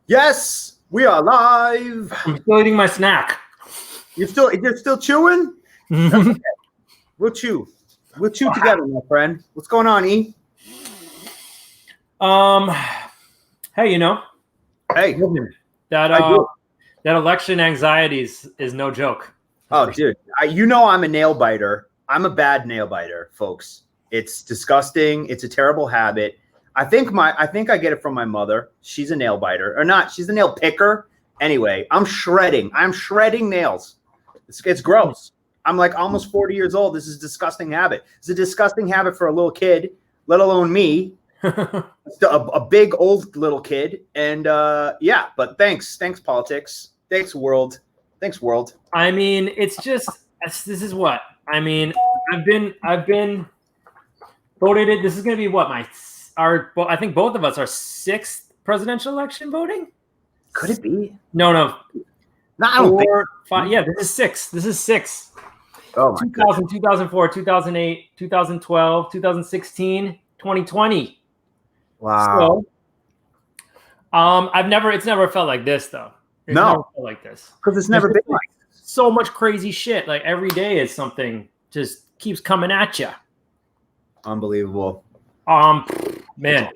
Yes, we are live. I'm still eating my snack. You're still chewing? Okay. We'll chew together, my friend. What's going on, E? Hey, Hey, that election anxiety is no joke. Oh, dude, I'm a nail biter. I'm a bad nail biter, folks. It's disgusting. It's a terrible habit. I think I get it from my mother. She's a nail biter, or not? She's a nail picker. Anyway, I'm shredding nails. It's gross. I'm like almost 40 years old. This is a disgusting habit. It's a disgusting habit for a little kid, let alone me. a big old little kid. And yeah, but thanks politics. Thanks world. I mean, this is what I mean. I've been voted. This is going to be what I think both of us are sixth presidential election voting. Could it be? No. I don't think. 5. Yeah, this is six. Oh, 2000, 2004, 2008, 2012, 2016, 2020. Wow. So, it's never felt like this though. It's never felt like this because it's never been like so much crazy shit. Like every day is something just keeps coming at you. Unbelievable. Man.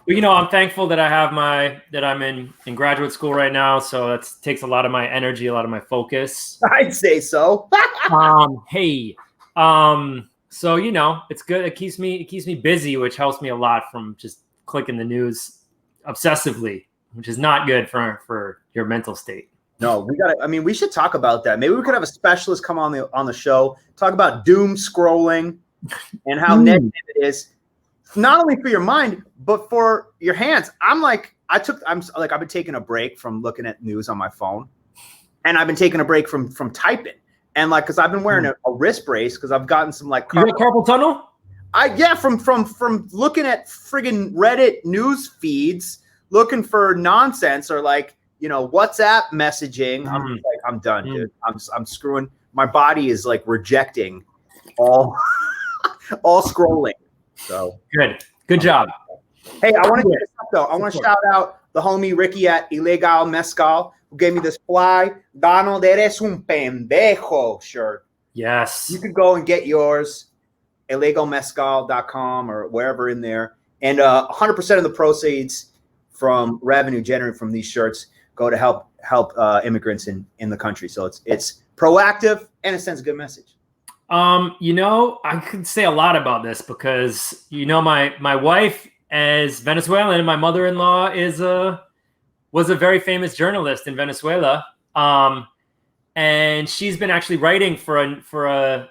Well, I'm thankful that I'm in graduate school right now. So that takes a lot of my energy, a lot of my focus. I'd say so. Hey. So it's good. It keeps me busy, which helps me a lot from just clicking the news obsessively, which is not good for your mental state. No, we should talk about that. Maybe we could have a specialist come on the show, talk about doom scrolling and how negative it is, not only for your mind, but for your hands. I've been taking a break from looking at news on my phone, and I've been taking a break from typing. And because I've been wearing a wrist brace because I've gotten some you got carpal tunnel? From looking at friggin' Reddit news feeds, looking for nonsense or WhatsApp messaging. I'm done, dude. I'm screwing. My body is rejecting all scrolling. So good job. Hey, I want to get this up though. I want to shout out the homie Ricky at Ilegal Mezcal who gave me this fly Donald Eres un pendejo shirt. Yes, you could go and get yours. ilegalmezcal.com or wherever in there, and 100% of the proceeds from revenue generated from these shirts go to help immigrants in the country. So it's proactive and it sends a good message. I could say a lot about this because my wife is Venezuelan and my mother-in-law was a very famous journalist in Venezuela. And she's been actually writing for a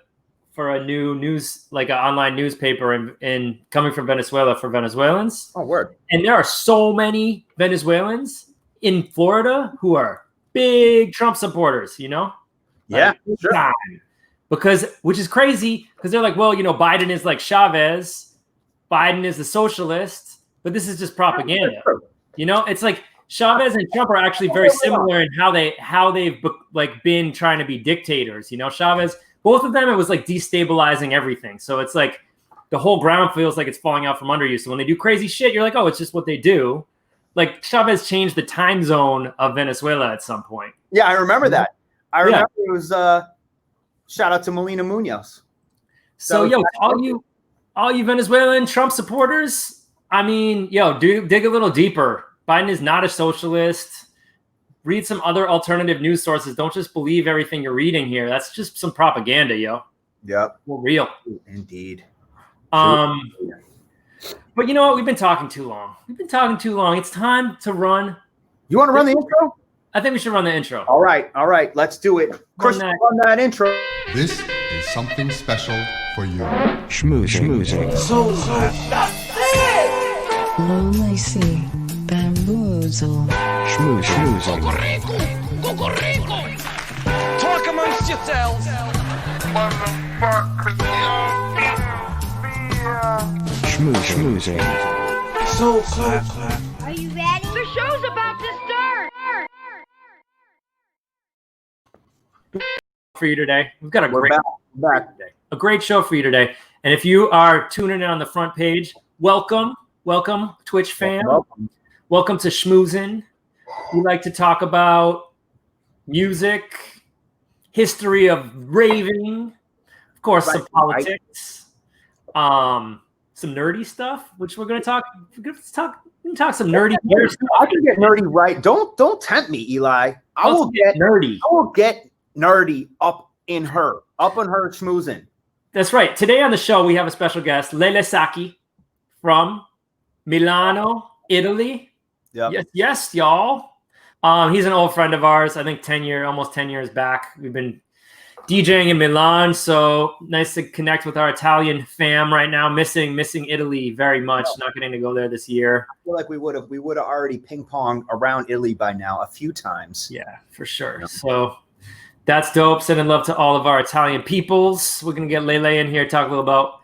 new news, like an online newspaper in coming from Venezuela for Venezuelans. Oh, word. And there are so many Venezuelans in Florida who are big Trump supporters, Yeah, sure. Which is crazy because they're like, well, Biden is like Chavez, Biden is a socialist, but this is just propaganda. It's like Chavez and Trump are actually very similar in how they've been trying to be dictators. Chavez, both of them, it was like destabilizing everything. So it's like the whole ground feels like it's falling out from under you. So when they do crazy shit, you're like, oh, it's just what they do. Like Chavez changed the time zone of Venezuela at some point. Yeah, I remember that. I remember it was shout out to Melina Munoz. So all you Venezuelan Trump supporters, dig a little deeper. Biden is not a socialist. Read some other alternative news sources. Don't just believe everything you're reading here. That's just some propaganda, yo. Yep. We're real. Indeed. But you know what? We've been talking too long. It's time to run. You want to run the intro? I think we should run the intro. All right. Let's do it. Chris, run that intro. This is something special for you. Schmoozing. So that's it! Lonely Sea. Bamboozle. Schmoozing. Talk amongst yourselves. Schmoozing. So. Are you ready? The show's about to start. For you today, we've got a great show for you today. And if you are tuning in on the front page, welcome, Twitch fam. Welcome to Schmoozing. We like to talk about music, history of raving, of course, some politics, some nerdy stuff, which we're going to talk. We're going to talk some nerdy stuff. I can get nerdy right. Don't tempt me, Eli. I will get nerdy. I will get nerdy up on her schmoozing. That's right. Today on the show, we have a special guest, Lele Sacchi from Milano, Italy. Yep. Yes, y'all. He's an old friend of ours. I think almost 10 years back. We've been DJing in Milan, so nice to connect with our Italian fam right now. Missing Italy very much. Not getting to go there this year. I feel like we would have already ping ponged around Italy by now a few times. Yeah, for sure. So that's dope. Sending love to all of our Italian peoples. We're gonna get Lele in here, talk a little about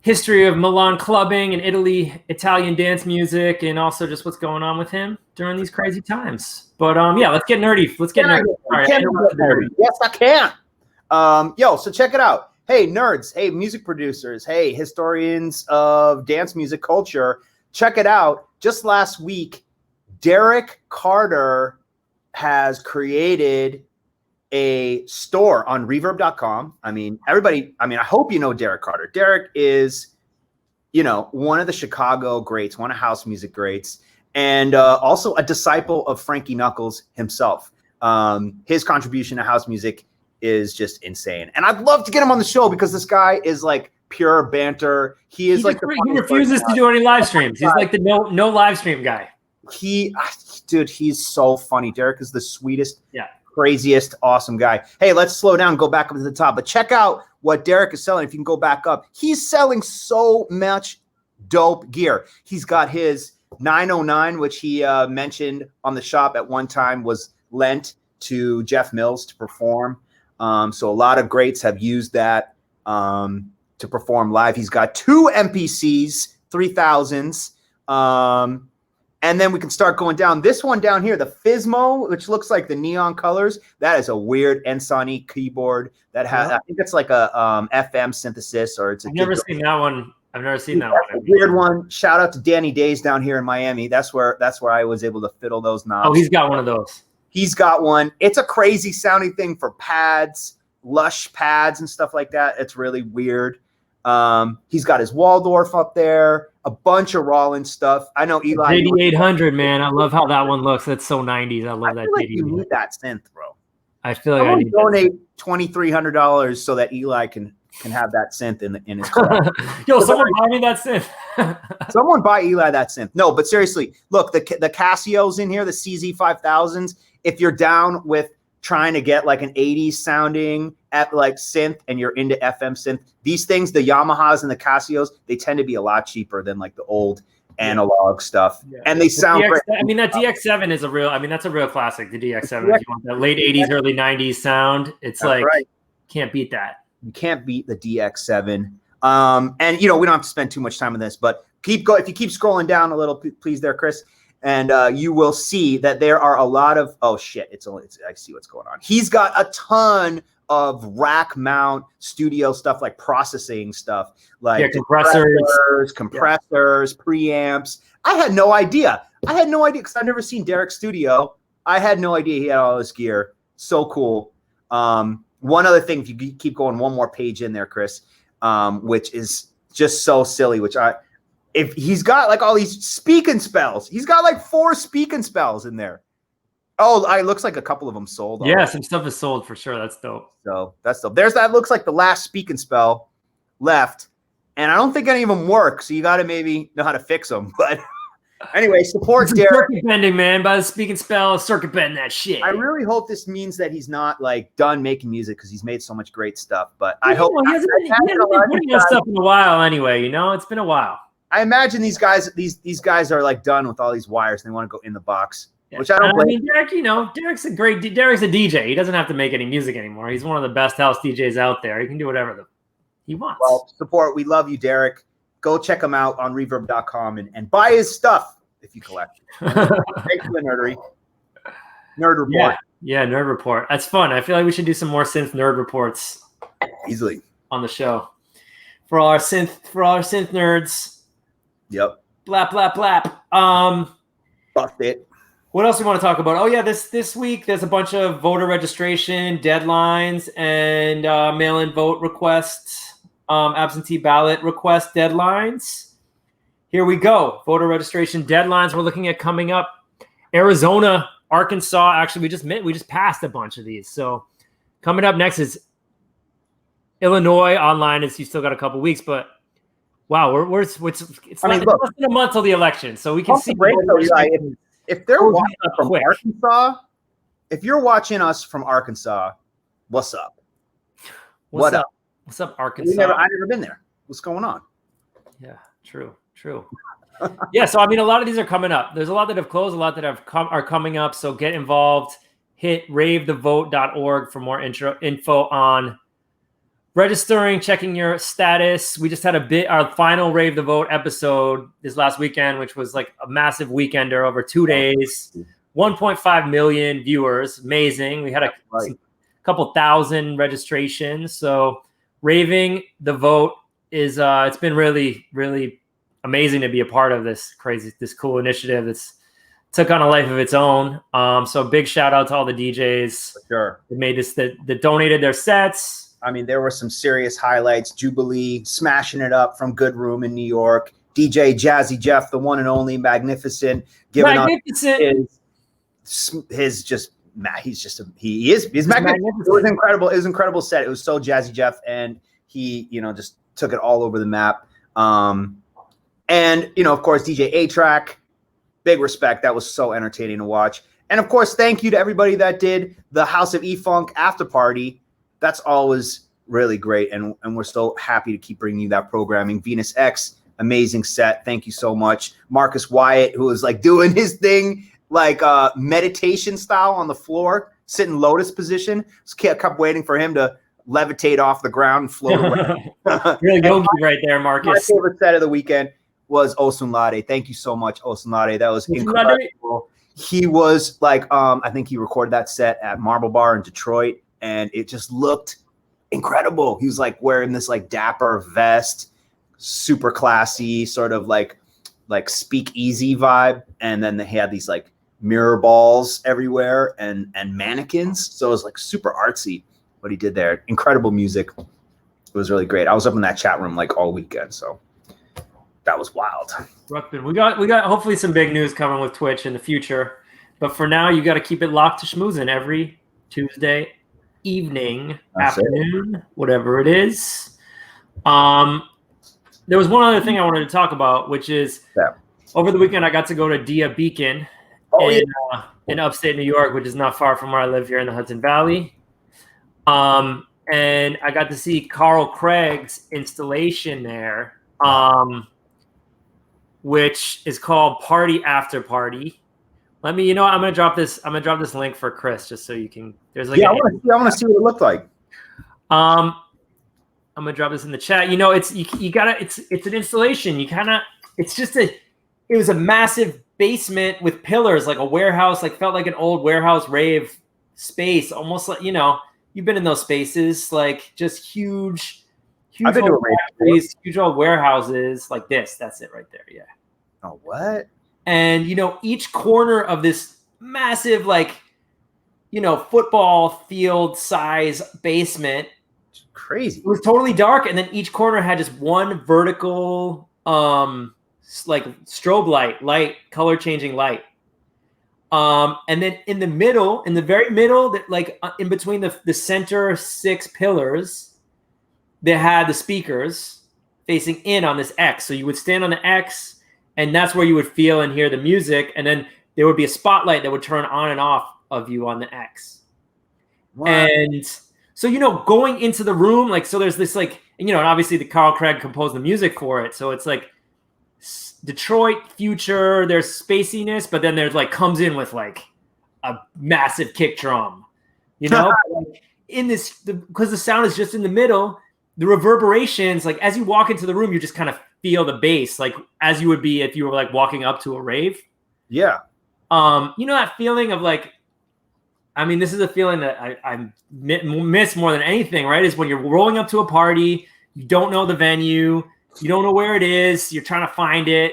history of Milan clubbing and Italy, Italian dance music, and also just what's going on with him during these crazy times. But yeah, let's get nerdy. Let's get nerdy. All right, nerdy. Yes, I can. So check it out. Hey, nerds. Hey, music producers. Hey, historians of dance music culture. Check it out. Just last week, Derek Carter has created a store on reverb.com. I hope you know Derek Carter. Derek is, one of the Chicago greats, one of house music greats, and also a disciple of Frankie Knuckles himself. His contribution to house music is just insane. And I'd love to get him on the show because this guy is like pure banter. He refuses to do any live streams. He's like the no live stream guy. He's so funny. Derek is the sweetest, yeah, craziest, awesome guy. Hey, let's slow down, go back up to the top. But check out what Derek is selling. If you can go back up, he's selling so much dope gear. He's got his 909, which he mentioned on the shop at one time was lent to Jeff Mills to perform. So a lot of greats have used that to perform live. He's got 2 MPCs, 3000s. And then we can start going down. This one down here, the Fizmo, which looks like the neon colors. That is a weird Ensoni keyboard that has, I think it's like a FM synthesis, or it's. I've never seen that one. I've never seen that one. Weird one. Shout out to Danny Days down here in Miami. That's where I was able to fiddle those knobs. Oh, he's got one of those. He's got one. It's a crazy sounding thing for pads, lush pads and stuff like that. It's really weird. He's got his Waldorf up there, a bunch of Rollins stuff. I know Eli. 8800, man. I love how that one looks. That's so 90s. I love that. Like you need that synth, bro. I feel like I need donate $2,300 so that Eli can have that synth in his car. Yo, someone buy me that synth. Someone buy Eli that synth. No, but seriously, look, the Casios in here, the CZ5000s. If you're down with trying to get like an 80s sounding at like synth and you're into FM synth, these things, the Yamahas and the Casios, they tend to be a lot cheaper than like the old analog stuff. Yeah. And they sound great. I mean, that DX7 is that's a real classic, the DX7. If you want that late 80s, early 90s sound, it's can't beat that. You can't beat the DX7. And we don't have to spend too much time on this, but if you keep scrolling down a little, please there, Chris. And you will see that there are a lot of I see what's going on. He's got a ton of rack mount studio stuff, like processing stuff, like compressors, preamps. I had no idea because I've never seen Derek's studio. I had no idea he had all this gear. So cool. One other thing, if you keep going one more page in there, Chris, which is just so silly, if he's got like all these speaking spells, he's got like 4 speaking spells in there. Oh, it looks like a couple of them sold. Yeah, some stuff is sold for sure. That's dope. So that's dope. That looks like the last speaking spell left. And I don't think any of them work. So you got to maybe know how to fix them. But anyway, support Derek. Circuit bending, man. By the speaking spell, circuit bend that shit. I really hope this means that he's not like done making music because he's made so much great stuff. But I hope he hasn't been putting out stuff in a while anyway. It's been a while. I imagine these guys are like done with all these wires and they want to go in the box, which I don't blame. I mean, Derek, Derek's a DJ. He doesn't have to make any music anymore. He's one of the best house DJs out there. He can do whatever he wants. Well, support. We love you, Derek. Go check him out on reverb.com and buy his stuff if you collect. Thanks for the nerdery. Nerd report. Yeah, nerd report. That's fun. I feel like we should do some more synth nerd reports easily on the show for all our synth nerds. Yep. Blap, blap, blap. Bust it. What else do you want to talk about? Oh yeah, this week there's a bunch of voter registration deadlines and mail-in vote requests, absentee ballot request deadlines. Here we go. Voter registration deadlines we're looking at coming up. Arizona, Arkansas. Actually, we just passed a bunch of these. So coming up next is Illinois. Online is you still got a couple weeks, but wow, it's less than a month till the election, so we can see. If they're watching us from Arkansas, if you're watching us from Arkansas, what's up? What up? What's up, Arkansas? I've never been there. What's going on? Yeah, true. Yeah, so I mean, a lot of these are coming up. There's a lot that have closed, a lot that are coming up. So get involved. Hit ravethevote.org for more info on registering, checking your status. We just had our final Rave the Vote episode this last weekend, which was like a massive weekender over 2 days. 1.5 million viewers. Amazing. We had a couple thousand registrations. So Raving the Vote is it's been really, really amazing to be a part of this cool initiative that's took on a life of its own. So big shout out to all the DJs that made this, that donated their sets. I mean, there were some serious highlights. Jubilee smashing it up from Good Room in New York. DJ Jazzy Jeff, the one and only Magnificent, giving up his just he is magnificent. It was incredible. It was an incredible set. It was so Jazzy Jeff, and he just took it all over the map. And of course, DJ A-Track, big respect. That was so entertaining to watch. And of course, thank you to everybody that did the House of E-Funk after party. That's always really great, and we're so happy to keep bringing you that programming. Venus X, amazing set. Thank you so much. Marcus Wyatt, who was like doing his thing, like meditation style on the floor, sitting lotus position. Just kept waiting for him to levitate off the ground and float away. Really yogi right there, Marcus. My favorite set of the weekend was Osunlade. Thank you so much, Osunlade. That was incredible. He was like, I think he recorded that set at Marble Bar in Detroit. And it just looked incredible. He was like wearing this like dapper vest, super classy, sort of like speakeasy vibe. And then they had these like mirror balls everywhere and mannequins. So it was like super artsy what he did there. Incredible music. It was really great. I was up in that chat room like all weekend. So that was wild. We got hopefully some big news coming with Twitch in the future. But for now, you got to keep it locked to Schmoozing every Tuesday evening, afternoon, whatever it is. There was one other thing I wanted to talk about, which is over the weekend I got to go to Dia Beacon in upstate New York, which is not far from where I live here in the Hudson Valley. And I got to see Carl Craig's installation there, which is called Party After Party. I'm gonna drop this link for Chris just so you can. There's like I want to see what it looked like. I'm gonna drop this in the chat. It's an installation. It was a massive basement with pillars, like a warehouse, like felt like an old warehouse rave space, almost like you've been in those spaces, like just huge old warehouses like this. That's it right there. Yeah. Oh, what? And, each corner of this massive, football field size basement. It's crazy. It was totally dark. And then each corner had just one vertical, strobe light, color changing light. And then in the very middle, in between the center 6 pillars, they had the speakers facing in on this X. So you would stand on the X, and that's where you would feel and hear the music. And then there would be a spotlight that would turn on and off of you on the X. Wow. And so, going into the room, so there's this and obviously the Carl Craig composed the music for it. So it's like Detroit future, there's spaciness, but then there's comes in with a massive kick drum, in this, because the sound is just in the middle, the reverberations, as you walk into the room, you just kind of feel the bass, as you would be if you were walking up to a rave. Yeah. That feeling of this is a feeling that I miss more than anything, right? Is when you're rolling up to a party, you don't know the venue, you don't know where it is, you're trying to find it,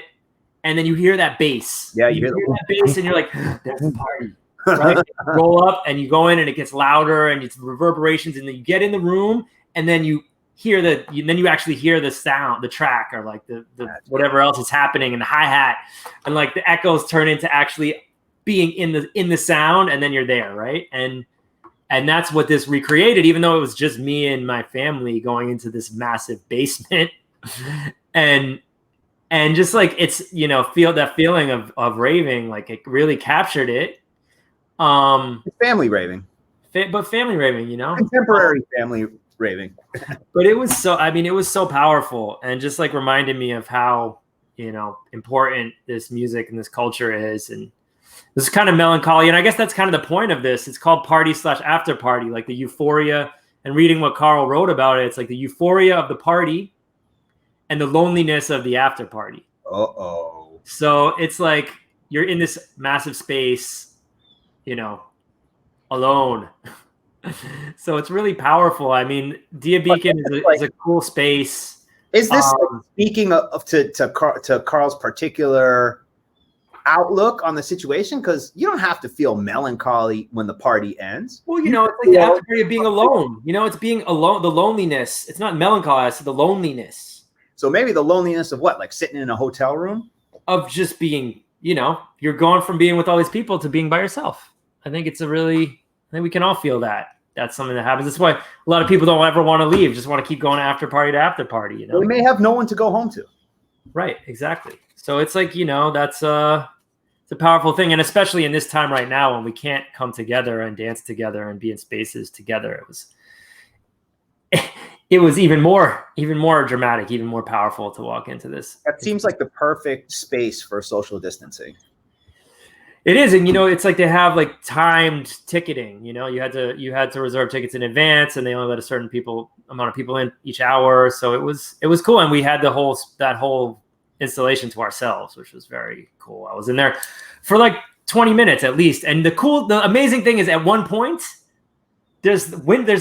and then you hear that bass. Yeah, you hear that bass, and you're like, "There's a party." Right? You roll up, and you go in, and it gets louder, and it's reverberations, and then you get in the room, and then you hear then you actually hear the sound, the track, or like the whatever else is happening, and the hi-hat, and like the echoes turn into actually being in the sound, and then you're there, right? And that's what this recreated, even though it was just me and my family going into this massive basement. and just like, it's, feel that feeling of raving, like it really captured it. It's family raving. But family raving, contemporary family raving. But it was so powerful, and just like reminded me of how, important this music and this culture is. And this is kind of melancholy. And I guess that's kind of the point of this. It's called party/after party, like the euphoria. And reading what Carl wrote about it, it's like the euphoria of the party and the loneliness of the after party. Uh-oh. So it's like you're in this massive space, alone. So it's really powerful. I mean, Dia Beacon is a cool space. Is this speaking to Carl's particular outlook on the situation? Because you don't have to feel melancholy when the party ends. Well, it's like the after party of being alone. It's being alone, the loneliness. It's not melancholy, it's the loneliness. So maybe the loneliness of what? Like sitting in a hotel room? Of just being, you're going from being with all these people to being by yourself. I think we can all feel that. That's something that happens. That's why a lot of people don't ever want to leave, just want to keep going after party to after party. They may have no one to go home to. Right, exactly. So it's like, that's it's a powerful thing. And especially in this time right now when we can't come together and dance together and be in spaces together, it was even more dramatic, even more powerful to walk into this. That seems like the perfect space for social distancing. It is, and it's like they have like timed ticketing. You had to reserve tickets in advance, and they only let a certain amount of people in each hour. So it was cool, and we had that whole installation to ourselves, which was very cool. I was in there for like 20 minutes at least, and the amazing thing is at one point there's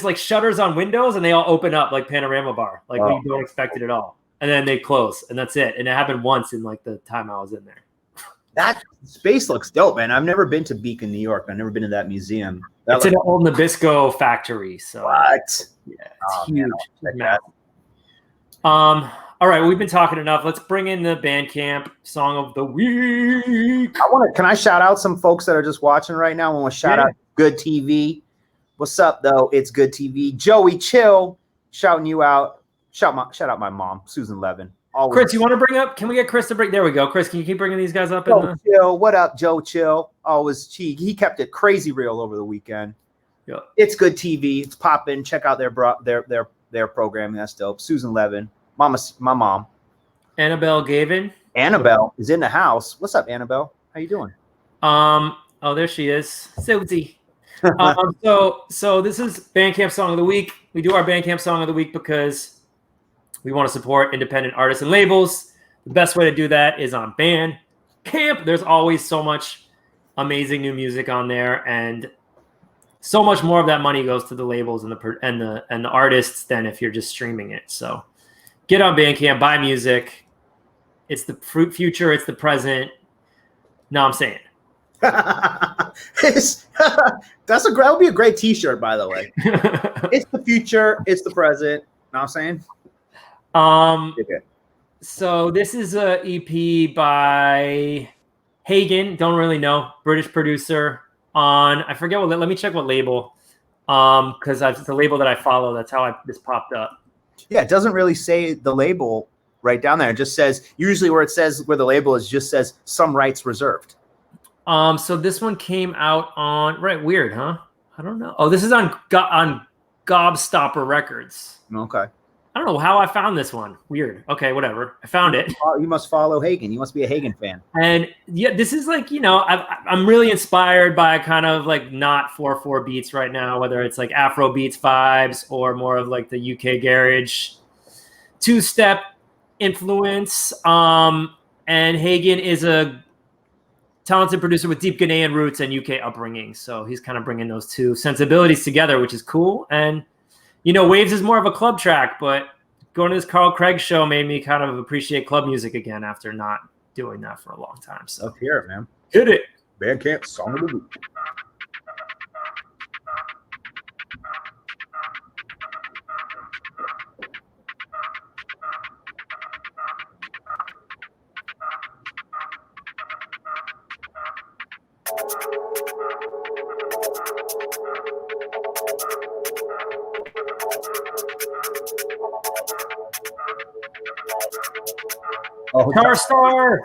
like shutters on windows, and they all open up like panorama bar, like we don't expect it at all, and then they close, and that's it. And it happened once in like the time I was in there. That space looks dope, man. I've never been to Beacon, New York. I've never been to that museum. It's an old Nabisco factory. So what? Yeah, it's huge. Man. All right, well, we've been talking enough. Let's bring in the Bandcamp song of the week. Can I shout out some folks that are just watching right now? I want to shout out Good TV. What's up, though? It's Good TV. Joey Chill, shouting you out. Shout out my mom, Susan Levin. Always. Chris, you want to bring up? Can we get Chris to bring? There we go. Chris, can you keep bringing these guys up? Chill. What up, Joe Chill? Always he kept it crazy real over the weekend. Yeah. It's Good TV. It's popping. Check out their programming. That's dope. Susan Levin, my mom. Annabelle Gavin. Annabelle is in the house. What's up, Annabelle? How you doing? Oh, there she is. Susie. So this is Bandcamp Song of the Week. We do our Bandcamp Song of the Week because we want to support independent artists and labels. The best way to do that is on Bandcamp. There's always so much amazing new music on there, and so much more of that money goes to the labels and the artists than if you're just streaming it. So get on Bandcamp, buy music. It's the future. It's the present. No, I'm saying. That would be a great T-shirt, by the way. It's the future. It's the present. Know what I'm saying? Okay. So this is a EP by Hagen. Don't really know. British producer on, I forget what. Let me check what label. Because it's the label that I follow. That's how this popped up. Yeah, it doesn't really say the label right down there. It just says usually where the label is just says some rights reserved. So this one came out on weird, huh? I don't know. Oh, this is on Gobstopper Records. Okay. I don't know how I found this one. Weird. Okay, whatever. I found it. You must follow Hagen. You must be a Hagen fan. And yeah, this is like, I'm really inspired by kind of like not 4/4 beats right now, whether it's like Afro beats vibes or more of like the UK garage two-step influence. And Hagen is a talented producer with deep Ghanaian roots and UK upbringing. So he's kind of bringing those two sensibilities together, which is cool. And Waves is more of a club track, but going to this Carl Craig show made me kind of appreciate club music again after not doing that for a long time. So Let's hear it, man. hit it. Bandcamp song of the week. Oh, Car Star.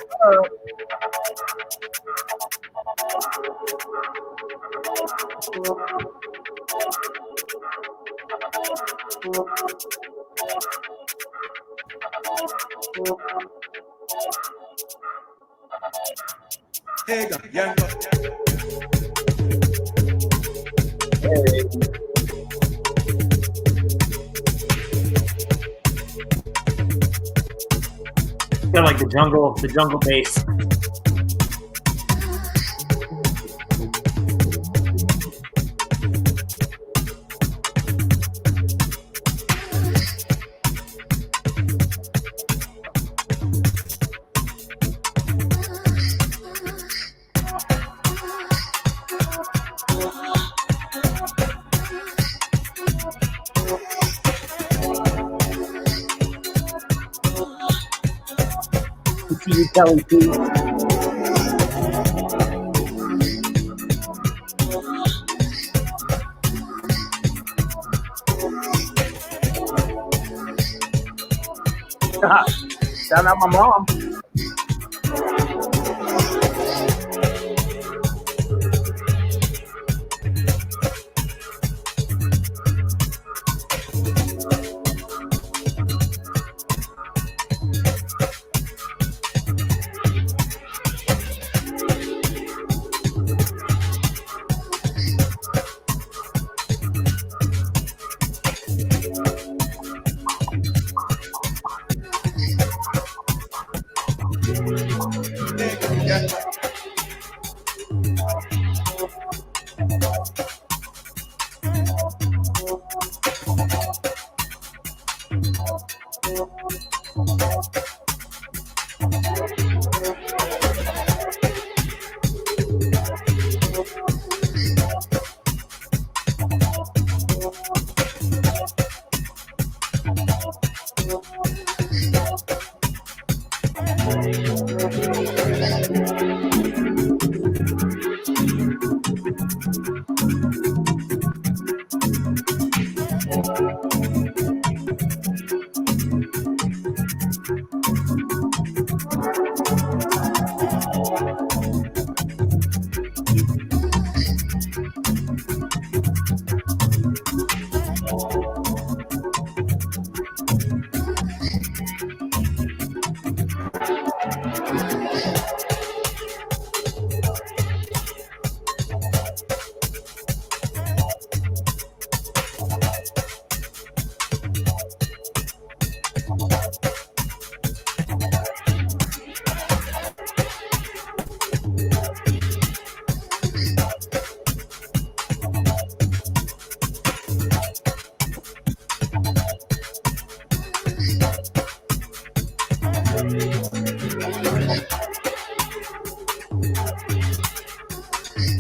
Got like the jungle bass. You telling Pete. Shout out my mom.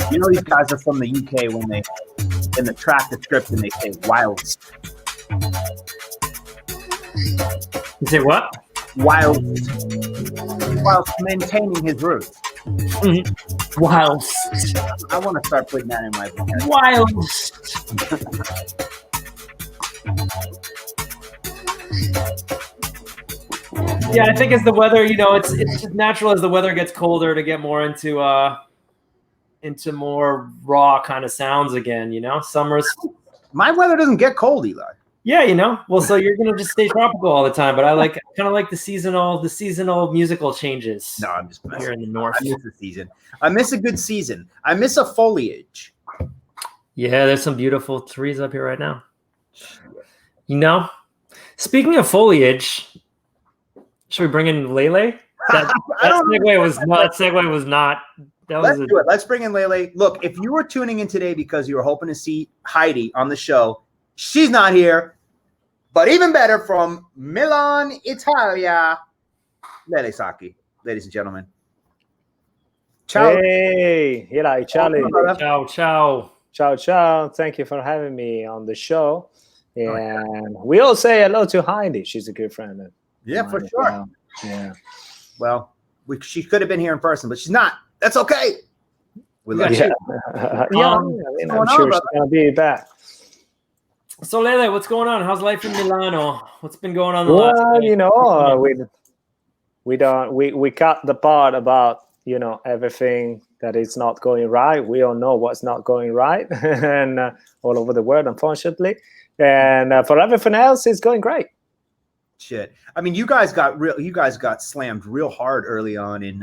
You know these guys are from the UK when they in the track the script and they say whilst. You say what? Whilst maintaining his roots. Whilst. I want to start putting that in my book. Whilst. Yeah, I think as the weather, it's just natural as the weather gets colder to get more into more raw kind of sounds again. Summer's. My weather doesn't get cold, Eli. Yeah, well, so you're gonna just stay tropical all the time, but I kind of like the seasonal musical changes. No, I'm just messing. Here in the north. I miss the season. I miss a good season. I miss a foliage. Yeah, there's some beautiful trees up here right now. Speaking of foliage, should we bring in Lele? That segue was not. Let's do it. Let's bring in Lele. Look, if you were tuning in today because you were hoping to see Heidi on the show, she's not here. But even better, from Milan, Italia, Lele Sacchi. ladies and gentlemen. Ciao. Hey, Eli, Charlie. Ciao, ciao. Ciao, ciao. Thank you for having me on the show. And we all say hello to Heidi. She's a good friend. Yeah, for sure. Well. Yeah. Well, she could have been here in person, but she's not. That's okay. We love Yeah. you. Yeah, I mean, I'm sure she's going to be back. So Lele, what's going on? How's life in Milano? What's been going on? Well, you know, we cut the part about, you know, everything that is not going right. We all know what's not going right, and all over the world, unfortunately. And for everything else, it's going great. Shit. I mean, you guys got slammed real hard early on in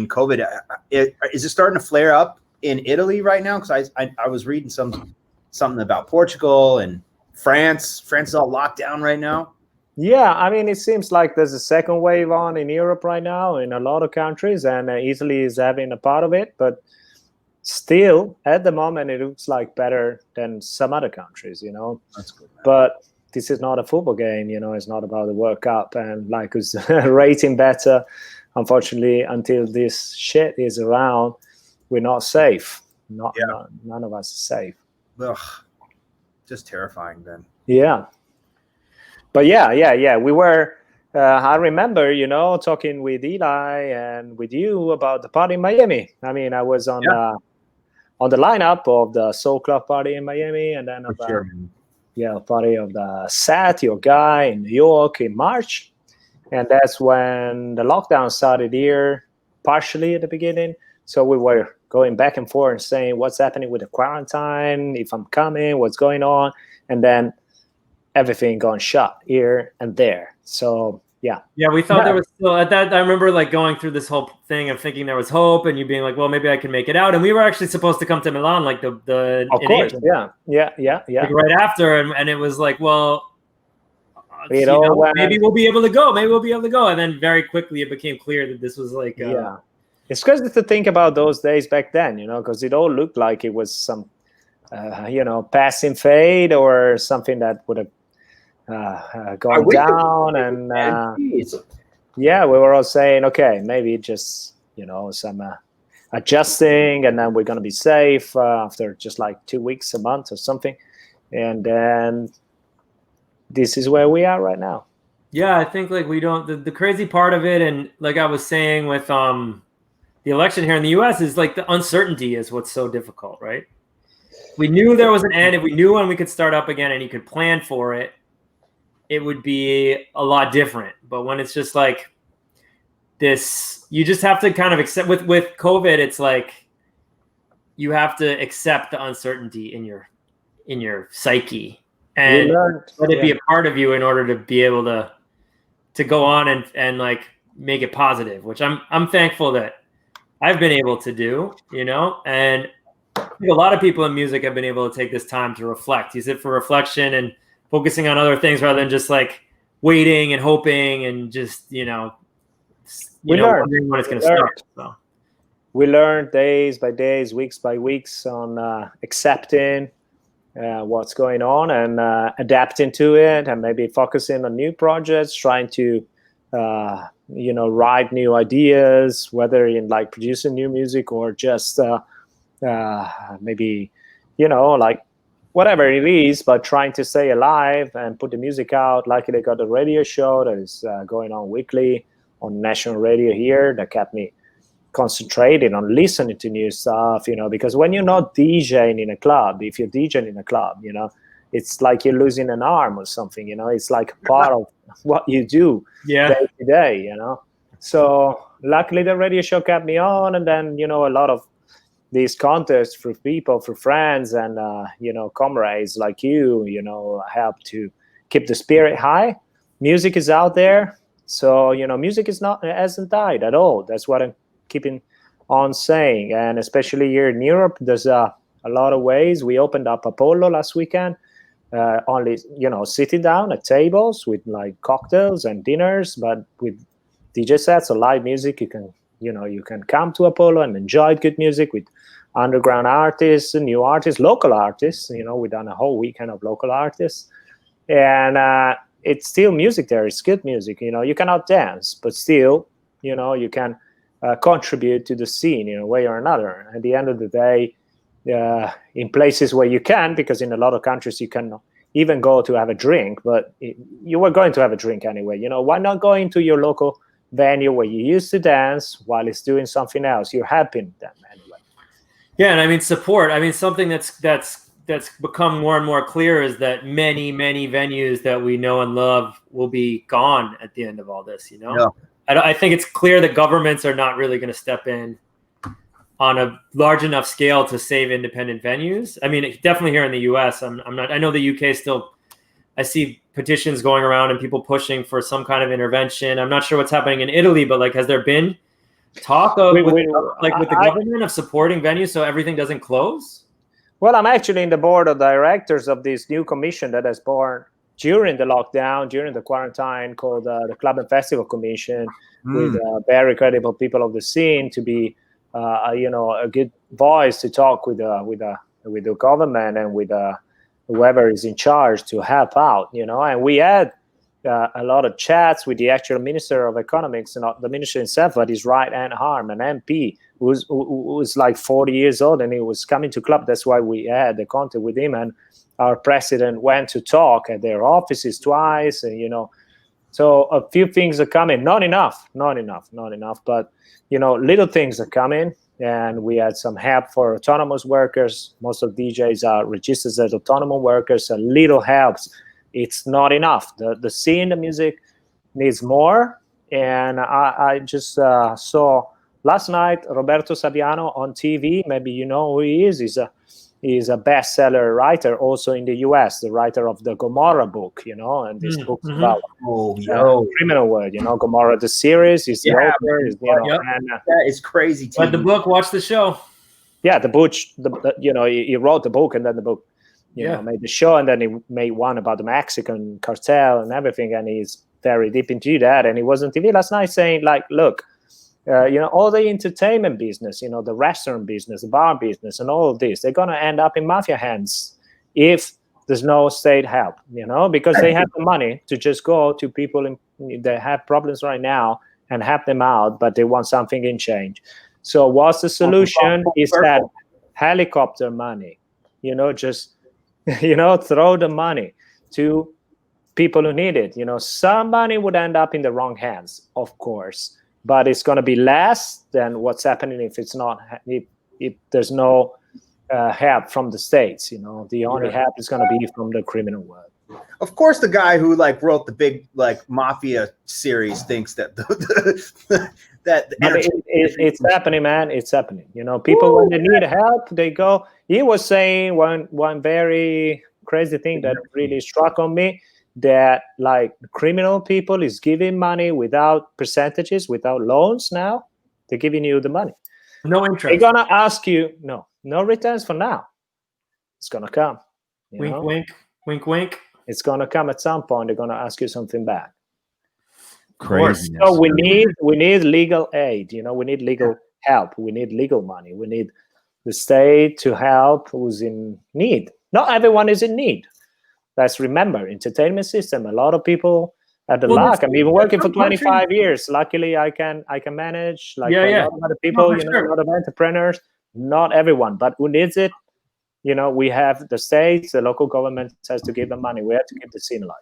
COVID. Is it starting to flare up in Italy right now? Because I was reading something about Portugal and France. France is all locked down right now. Yeah, I mean, it seems like there's a second wave on in Europe right now in a lot of countries, and Italy is having a part of it. But still, at the moment, it looks like better than some other countries, you know. That's good, man. But this is not a football game, you know. It's not about the World Cup and like us rating better. Unfortunately, until this shit is around, we're not safe. None of us are safe. Ugh, just terrifying, then. Yeah. But yeah. We were. I remember, you know, talking with Eli and with you about the party in Miami. I mean, I was on the lineup of the Soul Club party in Miami, and then party of the Sat, your guy in New York in March, and that's when the lockdown started here, partially at the beginning. So we were going back and forth and saying what's happening with the quarantine, if I'm coming, what's going on, and then everything gone shut here and there. So yeah, we thought there was still at that. I remember like going through this whole thing of thinking there was hope, and you being like, well, maybe I can make it out. And we were actually supposed to come to Milan like the of course, April, yeah, like right after, and it was like, well, you know, maybe we'll be able to go, and then very quickly it became clear that this was like it's crazy to think about those days back then, you know, because it all looked like it was some you know, passing fade or something that would have gone down, and we were all saying, okay, maybe just, you know, some adjusting, and then we're going to be safe after just like 2 weeks, a month or something, and then this is where we are right now. Yeah, I think like we don't the crazy part of it, and like I was saying with the election here in the US, is like the uncertainty is what's so difficult, right? We knew there was an end, if we knew when we could start up again and you could plan for it, it would be a lot different. But when it's just like this, you just have to kind of accept with COVID, it's like you have to accept the uncertainty in your psyche and let it be a part of you in order to be able to go on and like make it positive, which I'm thankful that I've been able to do, you know, and I think a lot of people in music have been able to take this time to reflect. Use it for reflection and focusing on other things rather than just like waiting and hoping and just, wondering when it's going to start. So. We learned days by days, weeks by weeks on accepting what's going on and adapting to it, and maybe focusing on new projects, trying to, write new ideas, whether in like producing new music or just maybe, like whatever it is, but trying to stay alive and put the music out. Like they got a radio show that is going on weekly on national radio here that kept me concentrated on listening to new stuff, because when you're not DJing in a club, if you're DJing in a club, it's like you're losing an arm or something, it's like part of what you do day to day, So luckily the radio show kept me on, and then, a lot of these contests for people, for friends and, comrades like you, help to keep the spirit high. Music is out there. So, music hasn't died at all. That's what I'm keeping on saying. And especially here in Europe, there's a lot of ways. We opened up Apollo last weekend, only, sitting down at tables with like cocktails and dinners, but with DJ sets or live music. You can come to Apollo and enjoy good music with underground artists, new artists, local artists. We've done a whole weekend of local artists, and it's still music there. It's good music. You cannot dance, but still, you can contribute to the scene in a way or another. At the end of the day, in places where you can, because in a lot of countries you can even go to have a drink, but you were going to have a drink anyway. Why not go into your local venue where you used to dance while it's doing something else? You're helping them anyway. Yeah, and I mean support. I mean something that's become more and more clear is that many venues that we know and love will be gone at the end of all this. Yeah. I think it's clear that governments are not really going to step in on a large enough scale to save independent venues. I mean, definitely here in the U.S. I'm not. I know the UK still. I see petitions going around and people pushing for some kind of intervention. I'm not sure what's happening in Italy, but has there been talk of with the government of supporting venues so everything doesn't close? Well, I'm actually in the board of directors of this new commission that has born during the lockdown, during the quarantine, called the Club and Festival Commission, with very credible people of the scene to be, a good voice to talk with the government and with whoever is in charge to help out. And we had a lot of chats with the actual Minister of Economics, not the minister himself, but his right-hand arm, an MP who was like 40 years old, and he was coming to club. That's why we had the contact with him, and our president went to talk at their offices twice, and so a few things are coming. Not enough, but little things are coming. And we had some help for autonomous workers. Most of DJs are registered as autonomous workers. A little helps. It's not enough. The scene, the music needs more. And I just saw last night Roberto Saviano on TV. Maybe you know who he is. He's a bestseller writer, also in the U.S., the writer of the Gomorrah book, and this book's about criminal world, Gomorrah, the series, is the author, and, that is crazy. Read the book, watch the show. Yeah, the book, he wrote the book, and then the book, made the show, and then he made one about the Mexican cartel and everything, and he's very deep into that. And he was on TV last night saying, look, all the entertainment business, the restaurant business, the bar business, and all of this, they're going to end up in mafia hands if there's no state help, because they have the money to just go to people that have problems right now and help them out, but they want something in change. So what's the solution? Is that helicopter money, just, throw the money to people who need it. Some money would end up in the wrong hands, of course, but it's going to be less than what's happening if it's not, if there's no help from the states. The only help is going to be from the criminal world. Of course, the guy who wrote the big mafia series thinks that it's happening, man. It's happening. People when they need help, they go. He was saying one very crazy thing that really struck on me, that criminal people is giving money without percentages, without loans. Now they're giving you the money, no interest. They're gonna ask you no returns for now. It's gonna come. Wink, wink, wink, wink. It's gonna come at some point. They're gonna ask you something back. Crazy. So we need legal aid. We need legal help. We need legal money. We need the state to help who's in need. Not everyone is in need. Let's remember, entertainment system. A lot of people at the luck. I've been working for 25 years. Luckily, I can manage. A lot of other people, a lot of entrepreneurs. Not everyone, but who needs it? We have the states, the local government has to give them money. We have to keep the scene alive.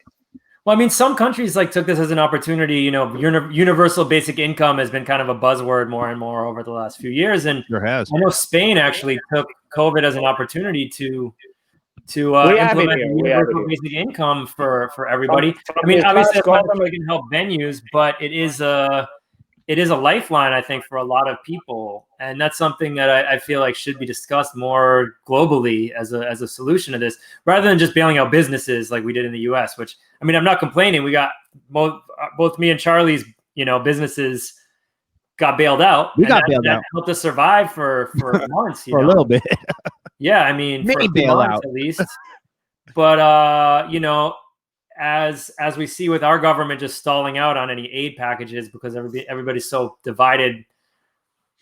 Well, I mean, some countries took this as an opportunity. Universal basic income has been kind of a buzzword more and more over the last few years, and sure has. I know Spain actually took COVID as an opportunity to implement universal basic income for everybody. I mean, obviously, it's not going to help venues, but it is a lifeline, I think, for a lot of people, and that's something that I feel like should be discussed more globally as a solution to this, rather than just bailing out businesses like we did in the U.S. Which, I mean, I'm not complaining. We got both me and Charlie's, businesses got bailed out. We got bailed out. Helped us survive for months, for a little bit. Yeah, I mean, maybe for bail months out at least. But as we see with our government just stalling out on any aid packages because everybody's so divided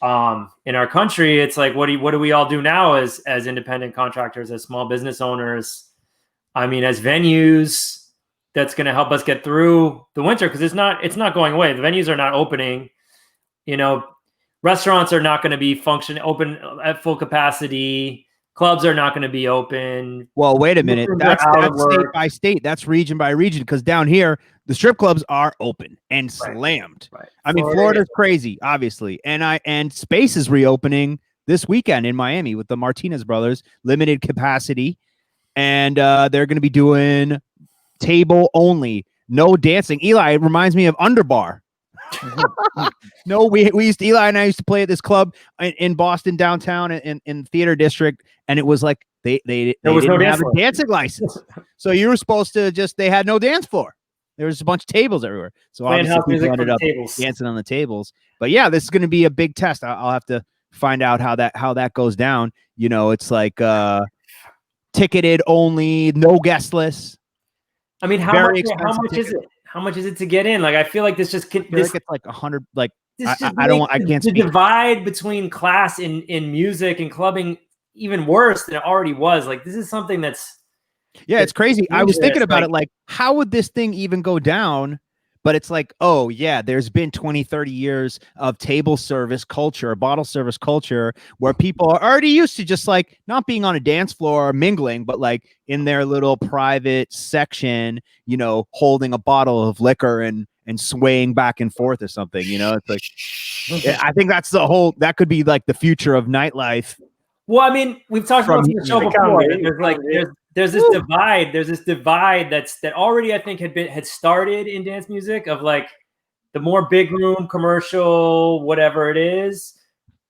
in our country, it's like, what do we all do now as independent contractors, as small business owners? I mean, as venues, that's going to help us get through the winter, because it's not going away. The venues are not opening. restaurants are not going to be open at full capacity. Clubs are not going to be open. Well, wait a minute. Muslims are That's out of state work. by state. That's region by region. Because down here, the strip clubs are open and Right. slammed. Right. I mean, Florida's crazy, obviously, and Space is reopening this weekend in Miami with the Martinez brothers, limited capacity, and they're going to be doing table only, no dancing. Eli, it reminds me of Underbar. No, we used to, Eli and I used to play at this club in Boston downtown in Theater District, and it was like they was no didn't dance have a floor. dancing license, so you were supposed to they had no dance floor. There was a bunch of tables everywhere, so Playing obviously house people music ended from up tables. dancing on the tables. But yeah, this is going to be a big test. I'll have to find out how that goes down. You know, it's like ticketed only, no guest list. I mean, how Very much expensive is it? How much is it to get in? Like, I feel like this just I feel like it's like 100. Like this just I don't. makes I can't the speak. divide between class in music and clubbing even worse than it already was. Like, this is something that's Yeah, it's crazy. I was dangerous, thinking about like- it like, how would this thing even go down? But it's like, oh, yeah, there's been 20, 30 years of table service culture, bottle service culture, where people are already used to just like not being on a dance floor or mingling, but like in their little private section, you know, holding a bottle of liquor and swaying back and forth or something. You know, it's like, yeah, I think that could be like the future of nightlife. Well, I mean, we've talked about From this on the show It can before. be, That it there's like can be. there's this divide. There's this divide that already I think had started in dance music of like the more big room commercial whatever it is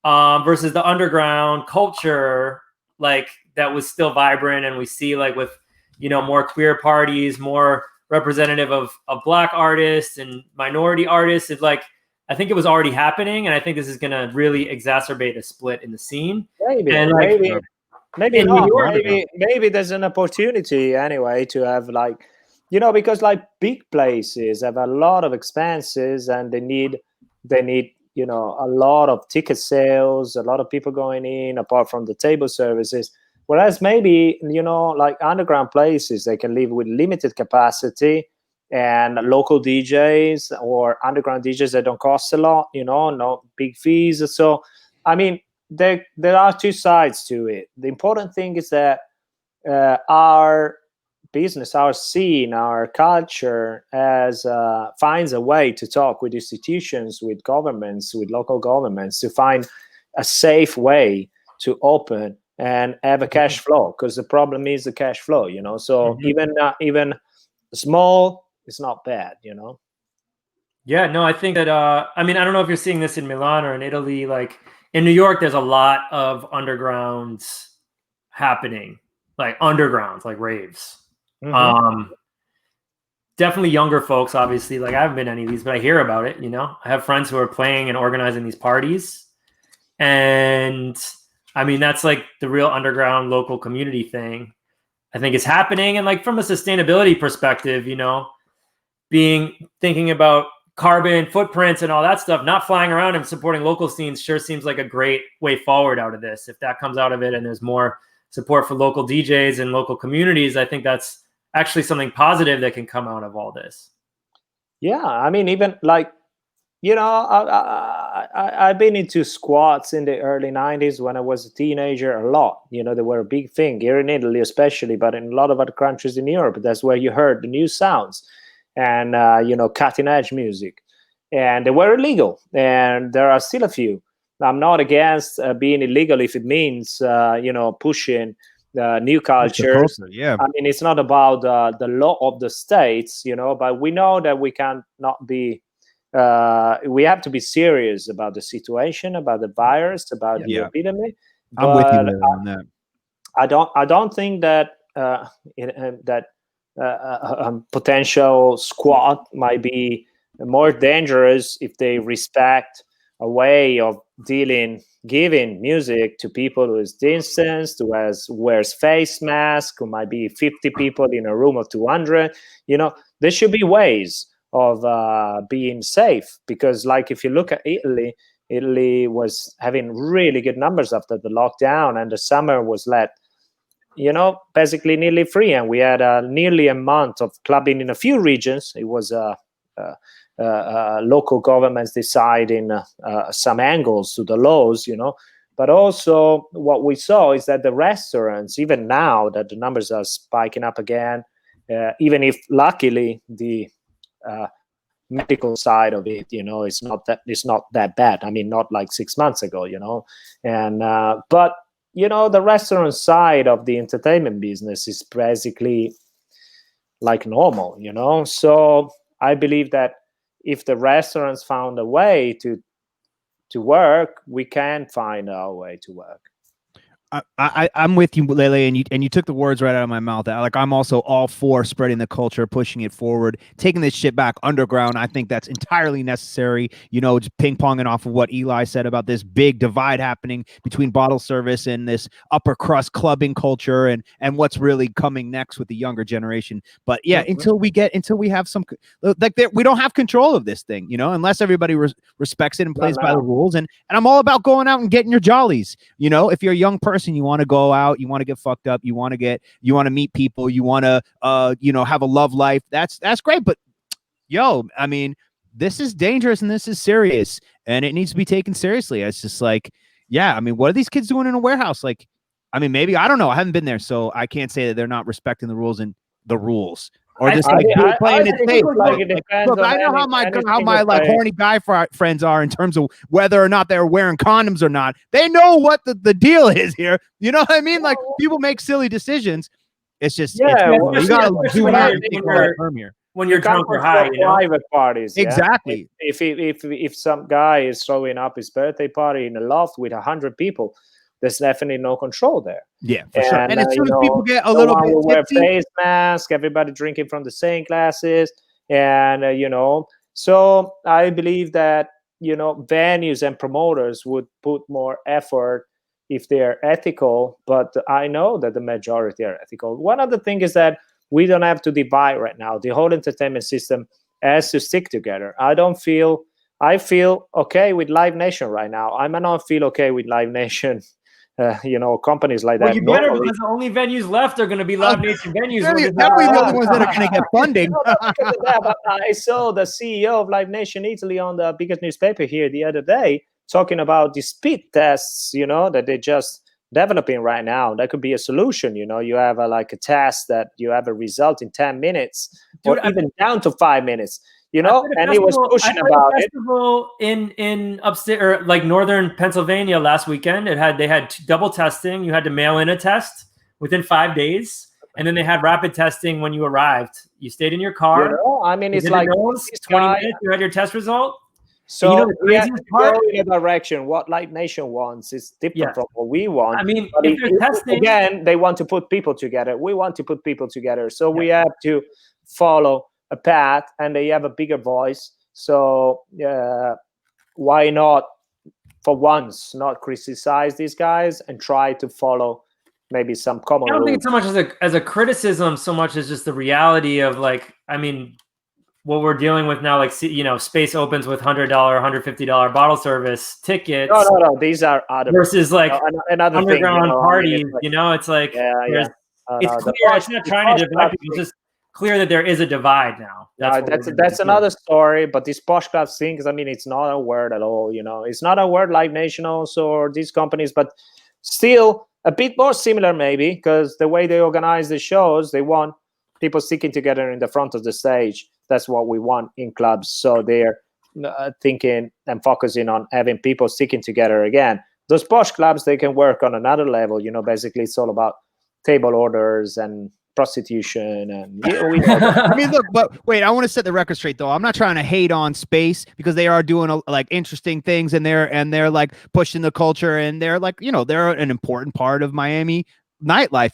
versus the underground culture like that was still vibrant, and we see like with more queer parties, more representative of Black artists and minority artists. It's like I think it was already happening, and I think this is going to really exacerbate a split in the scene. Maybe, And like, maybe in not. New York, Maybe there's an opportunity anyway to have like, because like big places have a lot of expenses and they need a lot of ticket sales, a lot of people going in apart from the table services. Whereas maybe like underground places, they can live with limited capacity and local DJs or underground DJs that don't cost a lot, no big fees. So, I mean, there are two sides to it. The important thing is that our business, our scene, our culture finds a way to talk with institutions, with governments, with local governments to find a safe way to open and have a cash flow, because the problem is the cash flow, So even small, it's not bad, Yeah, no, I think that I mean, I don't know if you're seeing this in Milan or in Italy. Like in New York, there's a lot of undergrounds happening, like undergrounds, like raves. Definitely younger folks, obviously. Like I haven't been to any of these, but I hear about it. I have friends who are playing and organizing these parties, and I mean that's like the real underground local community thing. I think it's happening, and like from a sustainability perspective, thinking about carbon footprints and all that stuff, not flying around and supporting local scenes sure seems like a great way forward out of this. If that comes out of it and there's more support for local DJs and local communities, I think that's actually something positive that can come out of all this. Yeah, I mean, even like, I've been into squats in the early 90s when I was a teenager a lot. They were a big thing here in Italy, especially, but in a lot of other countries in Europe. That's where you heard the new sounds and, cutting edge music. And they were illegal. And there are still a few. I'm not against being illegal if it means, pushing new cultures. Yeah. I mean, it's not about the law of the states, but we know that we cannot be. We have to be serious about the situation, about the virus, about the epidemic. I'm with you there on that. I don't think that potential squat might be more dangerous if they respect a way of giving music to people who is distanced, who wears face mask, who might be 50 people in a room of 200. There should be ways of being safe, because like if you look at Italy was having really good numbers after the lockdown, and the summer was basically nearly free, and we had nearly a month of clubbing in a few regions. It was local governments deciding some angles to the laws, But also what we saw is that the restaurants, even now that the numbers are spiking up again, even if luckily the medical side of it, it's not that bad. I mean, not like 6 months ago, and but the restaurant side of the entertainment business is basically like normal, So I believe that if the restaurants found a way to work, we can find our way to work. I'm with you, Lele, and you took the words right out of my mouth. Like, I'm also all for spreading the culture, pushing it forward, taking this shit back underground. I think that's entirely necessary. Just ping-ponging off of what Eli said about this big divide happening between bottle service and this upper crust clubbing culture, and what's really coming next with the younger generation. But yeah, until we have some, like, we don't have control of this thing, unless everybody respects it and plays by the rules. And I'm all about going out and getting your jollies. If you're a young person, you want to go out, you want to get fucked up, you want to meet people, you want to have a love life. That's great, but I mean, this is dangerous and this is serious and it needs to be taken seriously. It's just like, I mean, what are these kids doing in a warehouse? Like, I mean, maybe, I don't know, I haven't been there, so I can't say that they're not respecting the rules or just playing it safe. Look, I know how my like horny guy friends are in terms of whether or not they're wearing condoms or not. They know what the deal is here. You know what I mean? Like, people make silly decisions. It's just, you gotta do here. When you're drunk or high, private parties. Exactly. If some guy is throwing up his birthday party in a loft with 100 people, there's definitely no control there. Yeah, for sure. And as soon as people get a little bit tipsy, wear face mask, everybody drinking from the same glasses, and so I believe that venues and promoters would put more effort if they're ethical. But I know that the majority are ethical. One other thing is that we don't have to divide right now. The whole entertainment system has to stick together. I feel okay with Live Nation right now. I might not feel okay with Live Nation. Companies like that. Well, you better, because the only venues left are going to be Live Nation venues. Definitely the only ones that are going to get funding. But I saw the CEO of Live Nation Italy on the biggest newspaper here the other day talking about the speed tests, that they're just developing right now. That could be a solution. You have a test that you have a result in 10 minutes, or even down to 5 minutes. And he was pushing about it. In upstate or like northern Pennsylvania last weekend. They had double testing. You had to mail in a test within 5 days, and then they had rapid testing when you arrived. You stayed in your car. I mean, it's like 20 minutes. You had your test result. So we have to go in a direction. What Live Nation wants is different from what we want. I mean, if they're testing again, they want to put people together. We want to put people together. So we have to follow a path, and they have a bigger voice. So why not, for once, not criticize these guys and try to follow maybe some common rules? I don't think it's so much as a criticism, so much as just the reality of, like, I mean, what we're dealing with now, like, space opens with $100, $150 bottle service tickets. No, these are other versus like another underground thing, parties. It's like, it's clear. It's not trying to divide people. It's just clear that there is a divide now. That's another story. But this posh clubs thing, I mean, it's not a word at all. It's not a word like Nation also, or these companies, but still a bit more similar maybe, because the way they organize the shows, they want people sticking together in the front of the stage. That's what we want in clubs. So they're thinking and focusing on having people sticking together again. Those posh clubs, they can work on another level. Basically it's all about table orders and prostitution, and I mean, look, but wait, I want to set the record straight though. I'm not trying to hate on Space, because they are doing like interesting things, and they're like pushing the culture, and they're like, they're an important part of Miami nightlife.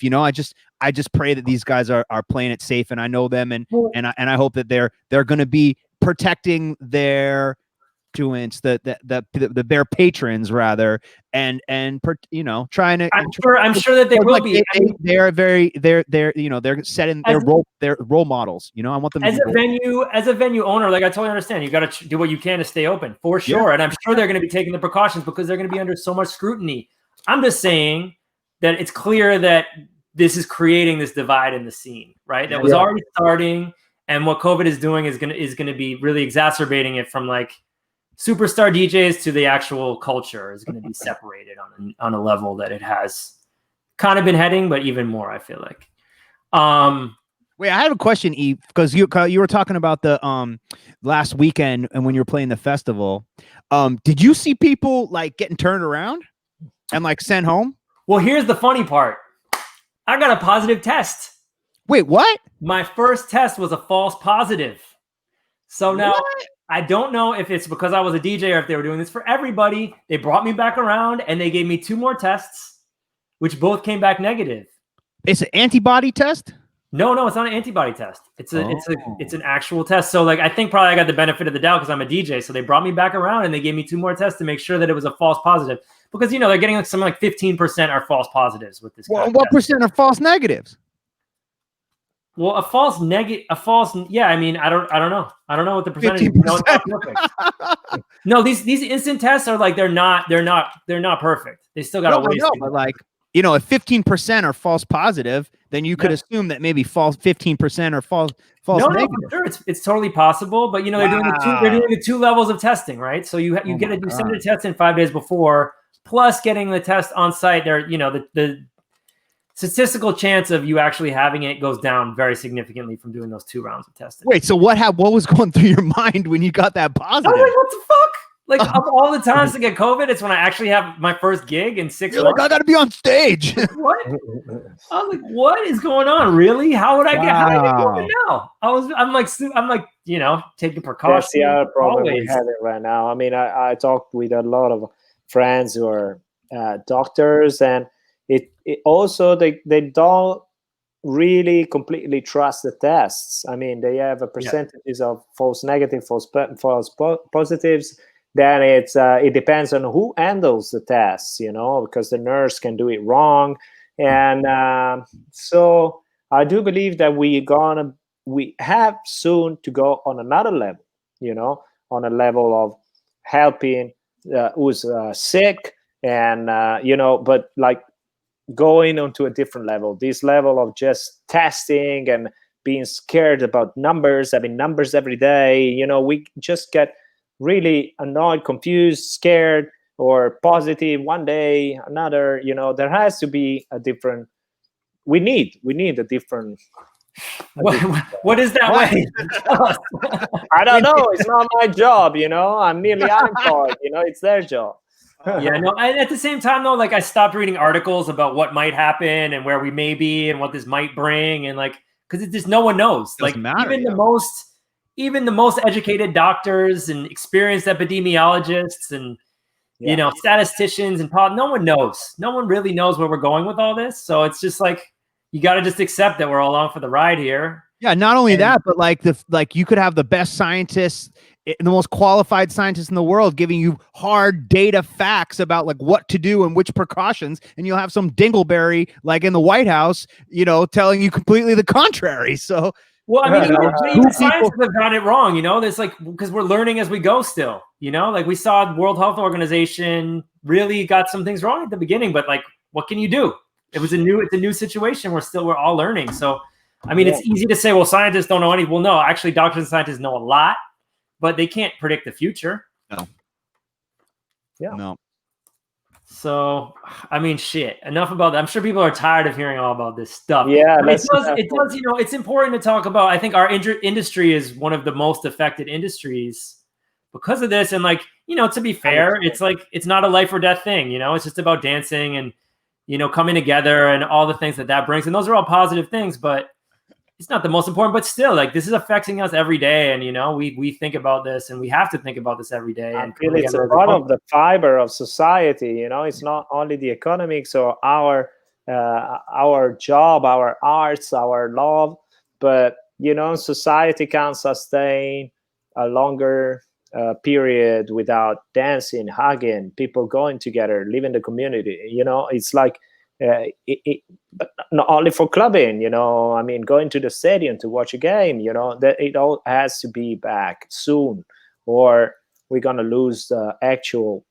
I just pray that these guys are playing it safe, and I know them, and I hope that they're going to be protecting their constituents, their patrons rather, and trying to. I'm sure that they will be. They're they're setting their role models. I want them as a venue owner. Like, I totally understand. You got to do what you can to stay open for sure, and I'm sure they're going to be taking the precautions because they're going to be under so much scrutiny. I'm just saying that it's clear that this is creating this divide in the scene, right? That was already starting. And what COVID is doing is gonna be really exacerbating it from like superstar DJs to the actual culture is going to be separated on a level that it has kind of been heading, but even more, I feel like. Wait, I have a question, Eve, because you were talking about the last weekend and when you were playing the festival. Did you see people like getting turned around and like sent home? Well, here's the funny part. I got a positive test. Wait, what? My first test was a false positive. So now I don't know if it's because I was a DJ or if they were doing this for everybody. They brought me back around and they gave me 2 more tests, which both came back negative. It's an antibody test? No, it's not an antibody test. It's an actual test. So like I think probably I got the benefit of the doubt because I'm a DJ. So they brought me back around and they gave me 2 more tests to make sure that it was a false positive. Because they're getting like something like 15% are false positives with this. Well, what percent are false negatives? Well, I mean, I don't know. I don't know what the percentage is. No, it's not perfect. No, these instant tests are like they're not perfect. They still got to waste. No, but like, if 15% are false positive, then you could assume that maybe 15% are false negative. No, sure, it's totally possible. But they're doing the 2 levels of testing, right? So you send a test in 5 days before, plus getting the test on site. There, the statistical chance of you actually having it goes down very significantly from doing those 2 rounds of testing. Wait, so what was going through your mind when you got that positive? I was like, what the fuck? Like of all the times to get COVID, it's when I actually have my first gig in 6 months. Like, I got to be on stage. What? I was like, what is going on? Really? How would I get COVID now? I'm like, taking precautions. That's the other problem we have it right now. I mean, I talked with a lot of friends who are doctors, and it also they don't really completely trust the tests. I mean, they have a percentages of false negative, false positives. Then it depends on who handles the tests, because the nurse can do it wrong. And so I do believe that we have soon to go on another level, on a level of helping who's sick and, but like going onto a different level, this level of just testing and being scared about numbers, having numbers every day, we just get really annoyed, confused, scared, or positive one day, another. There has to be a different. We need a different. What is that way? I don't know. It's not my job. I'm nearly unemployed. It's their job. Yeah, no. And at the same time, though, like I stopped reading articles about what might happen and where we may be and what this might bring, and like because it just no one knows. Like even the most educated doctors and experienced epidemiologists and statisticians and no one knows. No one really knows where we're going with all this. So it's just like you got to just accept that we're all along for the ride here. Yeah, not only that, but like you could have the best scientists and the most qualified scientists in the world giving you hard data facts about like what to do and which precautions, and you'll have some dingleberry like in the White House, telling you completely the contrary. So. Well, I mean, even scientists have got it wrong, There's like, because we're learning as we go still, like we saw World Health Organization really got some things wrong at the beginning, but like, what can you do? It's a new situation. We're all learning. So, I mean, it's easy to say, well, scientists don't know anything. Well, no, actually doctors and scientists know a lot, but they can't predict the future. No. Yeah. No. So, I mean, shit. Enough about that. I'm sure people are tired of hearing all about this stuff. Yeah, it does. It's important to talk about. I think our industry is one of the most affected industries because of this. And like, to be fair, it's like it's not a life or death thing. It's just about dancing and coming together and all the things that brings. And those are all positive things, but it's not the most important. But still, like this is affecting us every day, and we think about this, and we have to think about this every day. And really, it's a part of the fiber of society. It's not only the economics or our job, our arts, our love, but society can't sustain a longer period without dancing, hugging, people going together, living the community. It's like. But not only for clubbing, I mean, going to the stadium to watch a game, that it all has to be back soon, or we're going to lose the actual,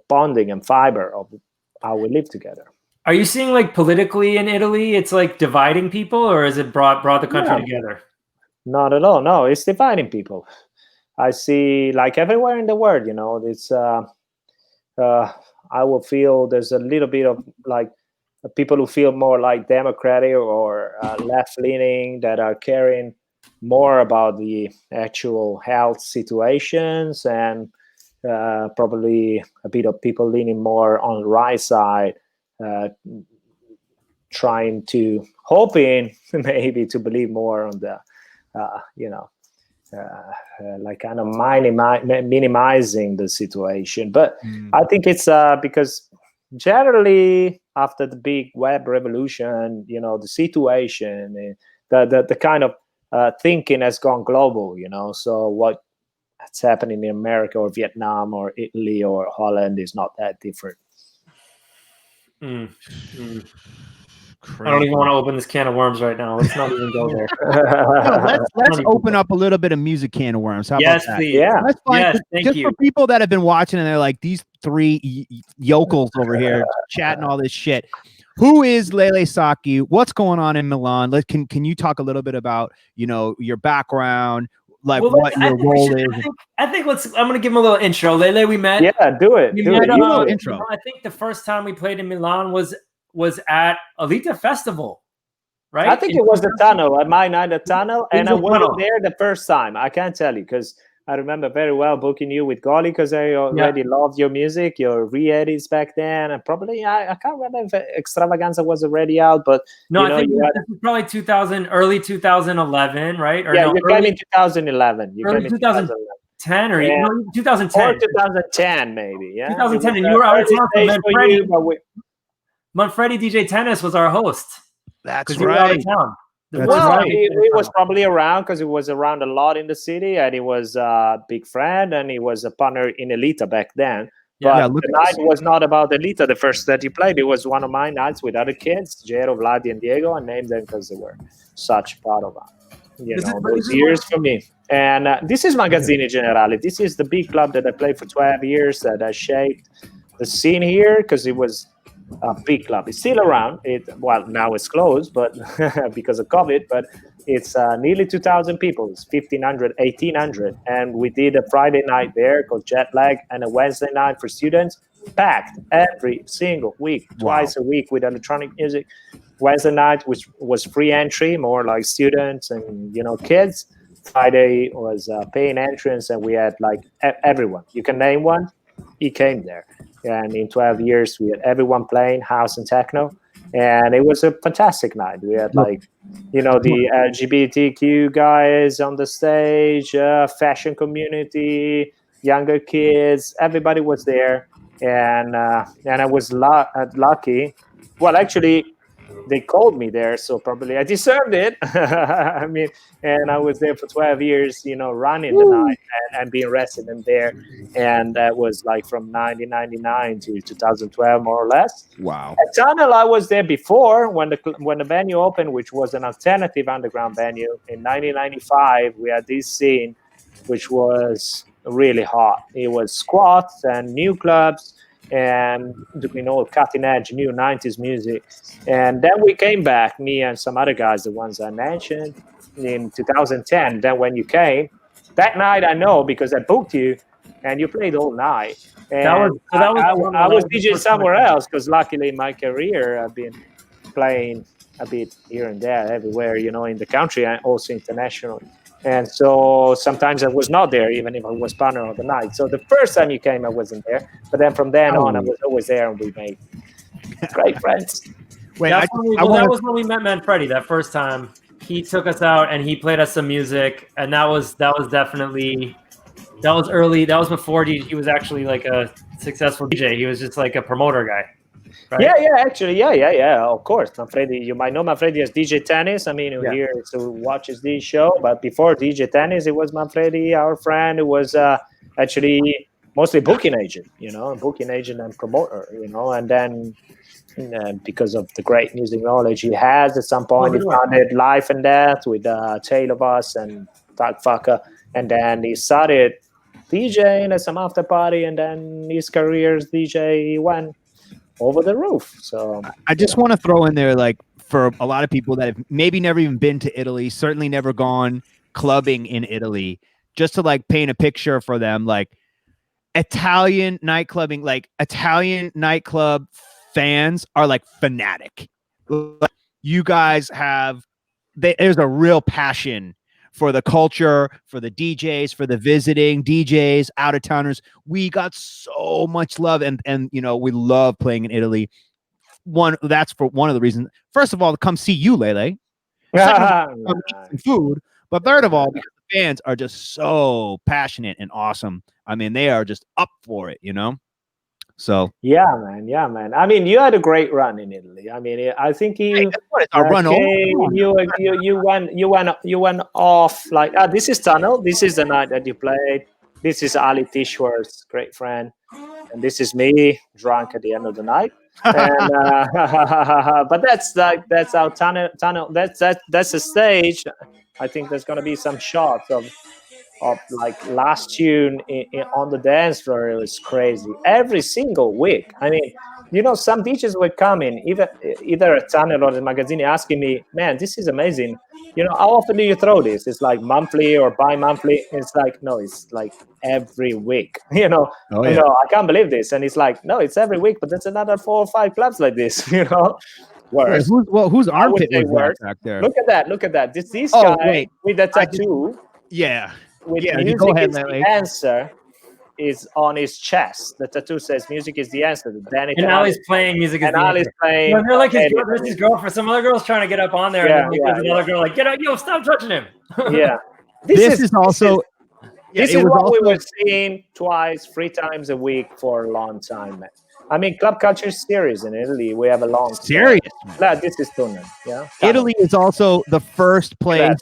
bonding and fiber of how we live together. Are you seeing like politically in Italy, it's like dividing people, or is it brought the country together? Not at all. No, it's dividing people. I see, like everywhere in the world, it's. I will feel there's a little bit of like people who feel more like democratic or left leaning that are caring more about the actual health situations, and probably a bit of people leaning more on the right side, trying to hoping maybe to believe more on the like kind of minimizing the situation. But I think it's because generally after the big web revolution, the situation, the kind of thinking has gone global. So what's happening in America or Vietnam or Italy or Holland is not that different. I don't even want to open this can of worms right now. Let's not even go there. No, let's open up a little bit of music can of worms. How Yes, about that? please. Yeah. That's fine. Yes, thank Just you. for people that have been watching and they're like, these three yokels over here chatting all this shit. Who is Lele Sacchi? What's going on in Milan? Can you talk a little bit about your background, like what your role is? I think I'm gonna give him a little intro. Lele, we met. Yeah, do it. We Do met, it. You do intro. I think the first time we played in Milan was at Alita Festival, right? I think it was the tunnel. At my night, the tunnel, and I was the wasn't tunnel. there the first time. I can't tell you because I remember very well booking you with Golly because I already loved your music, your re-edits back then, and probably I can't remember if Extravaganza was already out, but No, I think this was probably early 2011, right? Or yeah, no, you came in 202011. You early came in 2010 or Yeah. 2010. or 2010 maybe. Yeah, 2010, It and was you were out of early town for stage for Manfredi. you, but Manfredi DJ Tennis was our host. That's 'cause you were out right. of town. That's well, right. he was probably around because he was around a lot in the city, and he was a big friend, and he was a partner in Elita back then. But Yeah, look the at night this. was not about Elita. The first that he played, it was one of my nights with other kids, Jero, Vladi, and Diego. I named them because they were such part of those years for me. And this is Magazzini Generale. This is the big club that I played for 12 years that I shaped the scene here because it was a big club. It's still around. Now it's closed, but because of COVID. But it's nearly 2,000 people. It's 1,500, 1,800, and we did a Friday night there called Jet Lag, and a Wednesday night for students, packed every single week, twice a week with electronic music. Wednesday night, which was free entry, more like students and kids. Friday was paying entrance, and we had like everyone. You can name one. He came there. And in 12 years, we had everyone playing house and techno. And it was a fantastic night. We had the LGBTQ guys on the stage, fashion community, younger kids. Everybody was there. And I was lucky. Well, actually, they called me there, so probably I deserved it. I mean, and I was there for 12 years, running the night and being resident there. And that was like from 1999 to 2012, more or less. Wow. At Tunnel, I was there before when the venue opened, which was an alternative underground venue. In 1995, we had this scene, which was really hot. It was squats and new clubs, and doing all cutting edge new 90s music. And then we came back, me and some other guys, the ones I mentioned, in 2010. Then when you came, that night I know because I booked you and you played all night. And I was DJing somewhere else because luckily in my career I've been playing a bit here and there, everywhere, in the country and also international. And so sometimes I was not there, even if I was partner of the night. So the first time you came, I wasn't there. But then from then on, I was always there, and we made great friends. Wait, that was when we met Manfredi that first time. He took us out and he played us some music, and that was early. That was before he was actually like a successful DJ. He was just like a promoter guy. Right? Yeah. Of course, Manfredi. You might know Manfredi as DJ Tennis. I mean, here so watches this show. But before DJ Tennis, it was Manfredi, our friend, who was actually mostly booking agent. Booking agent and promoter. And then because of the great music knowledge he has, at some point he founded Life and Death with Tale of Us and Thug Fucker, and then he started DJing at some after party, and then his career as DJ went over the roof. So I just want to throw in there, like, for a lot of people that have maybe never even been to Italy, certainly never gone clubbing in Italy, just to like paint a picture for them, like Italian nightclubbing, like Italian nightclub fans are like fanatic. Like, you guys have, there's a real passion for the culture, for the DJs, for the visiting DJs, out of towners. We got so much love, and you know, we love playing in Italy. That's for one of the reasons. First of all, to come see you, Lele. Second of all, come eat some food. But third of all, because the fans are just so passionate and awesome. I mean, they are just up for it, you know. So yeah, man. I mean, you had a great run in Italy. I mean, I think you you went off like, this is Tunnel. This is the night that you played. This is Ali Tishworth's great friend, and this is me drunk at the end of the night. And but that's how Tunnel. That's the stage. I think there's gonna be some shots of like last tune on the dance floor. It was crazy every single week. I mean, you know, some DJs were coming either at Tunnel or the magazine asking me, man, this is amazing, you know, how often do you throw this? It's like monthly or bi-monthly. It's like, no, it's like every week. You know, you know, I can't believe this. And it's like, no, it's every week, but there's another 4 or 5 clubs like this. You know, worse. Whose armpit was that back there? Look at that. This guy with the tattoo. With music go ahead, is the answer is on his chest. The tattoo says music is the answer. And now he's playing music is the answer. Playing. No, they're like his girlfriend. Some other girl's trying to get up on there, and then there's another girl like, get up, yo, stop touching him. Yeah. This is also what we were seeing 3 times a week for a long time, man. I mean, club culture is serious in Italy. We have a long serious. No, this is Tunnel. Yeah. Italy is also the first place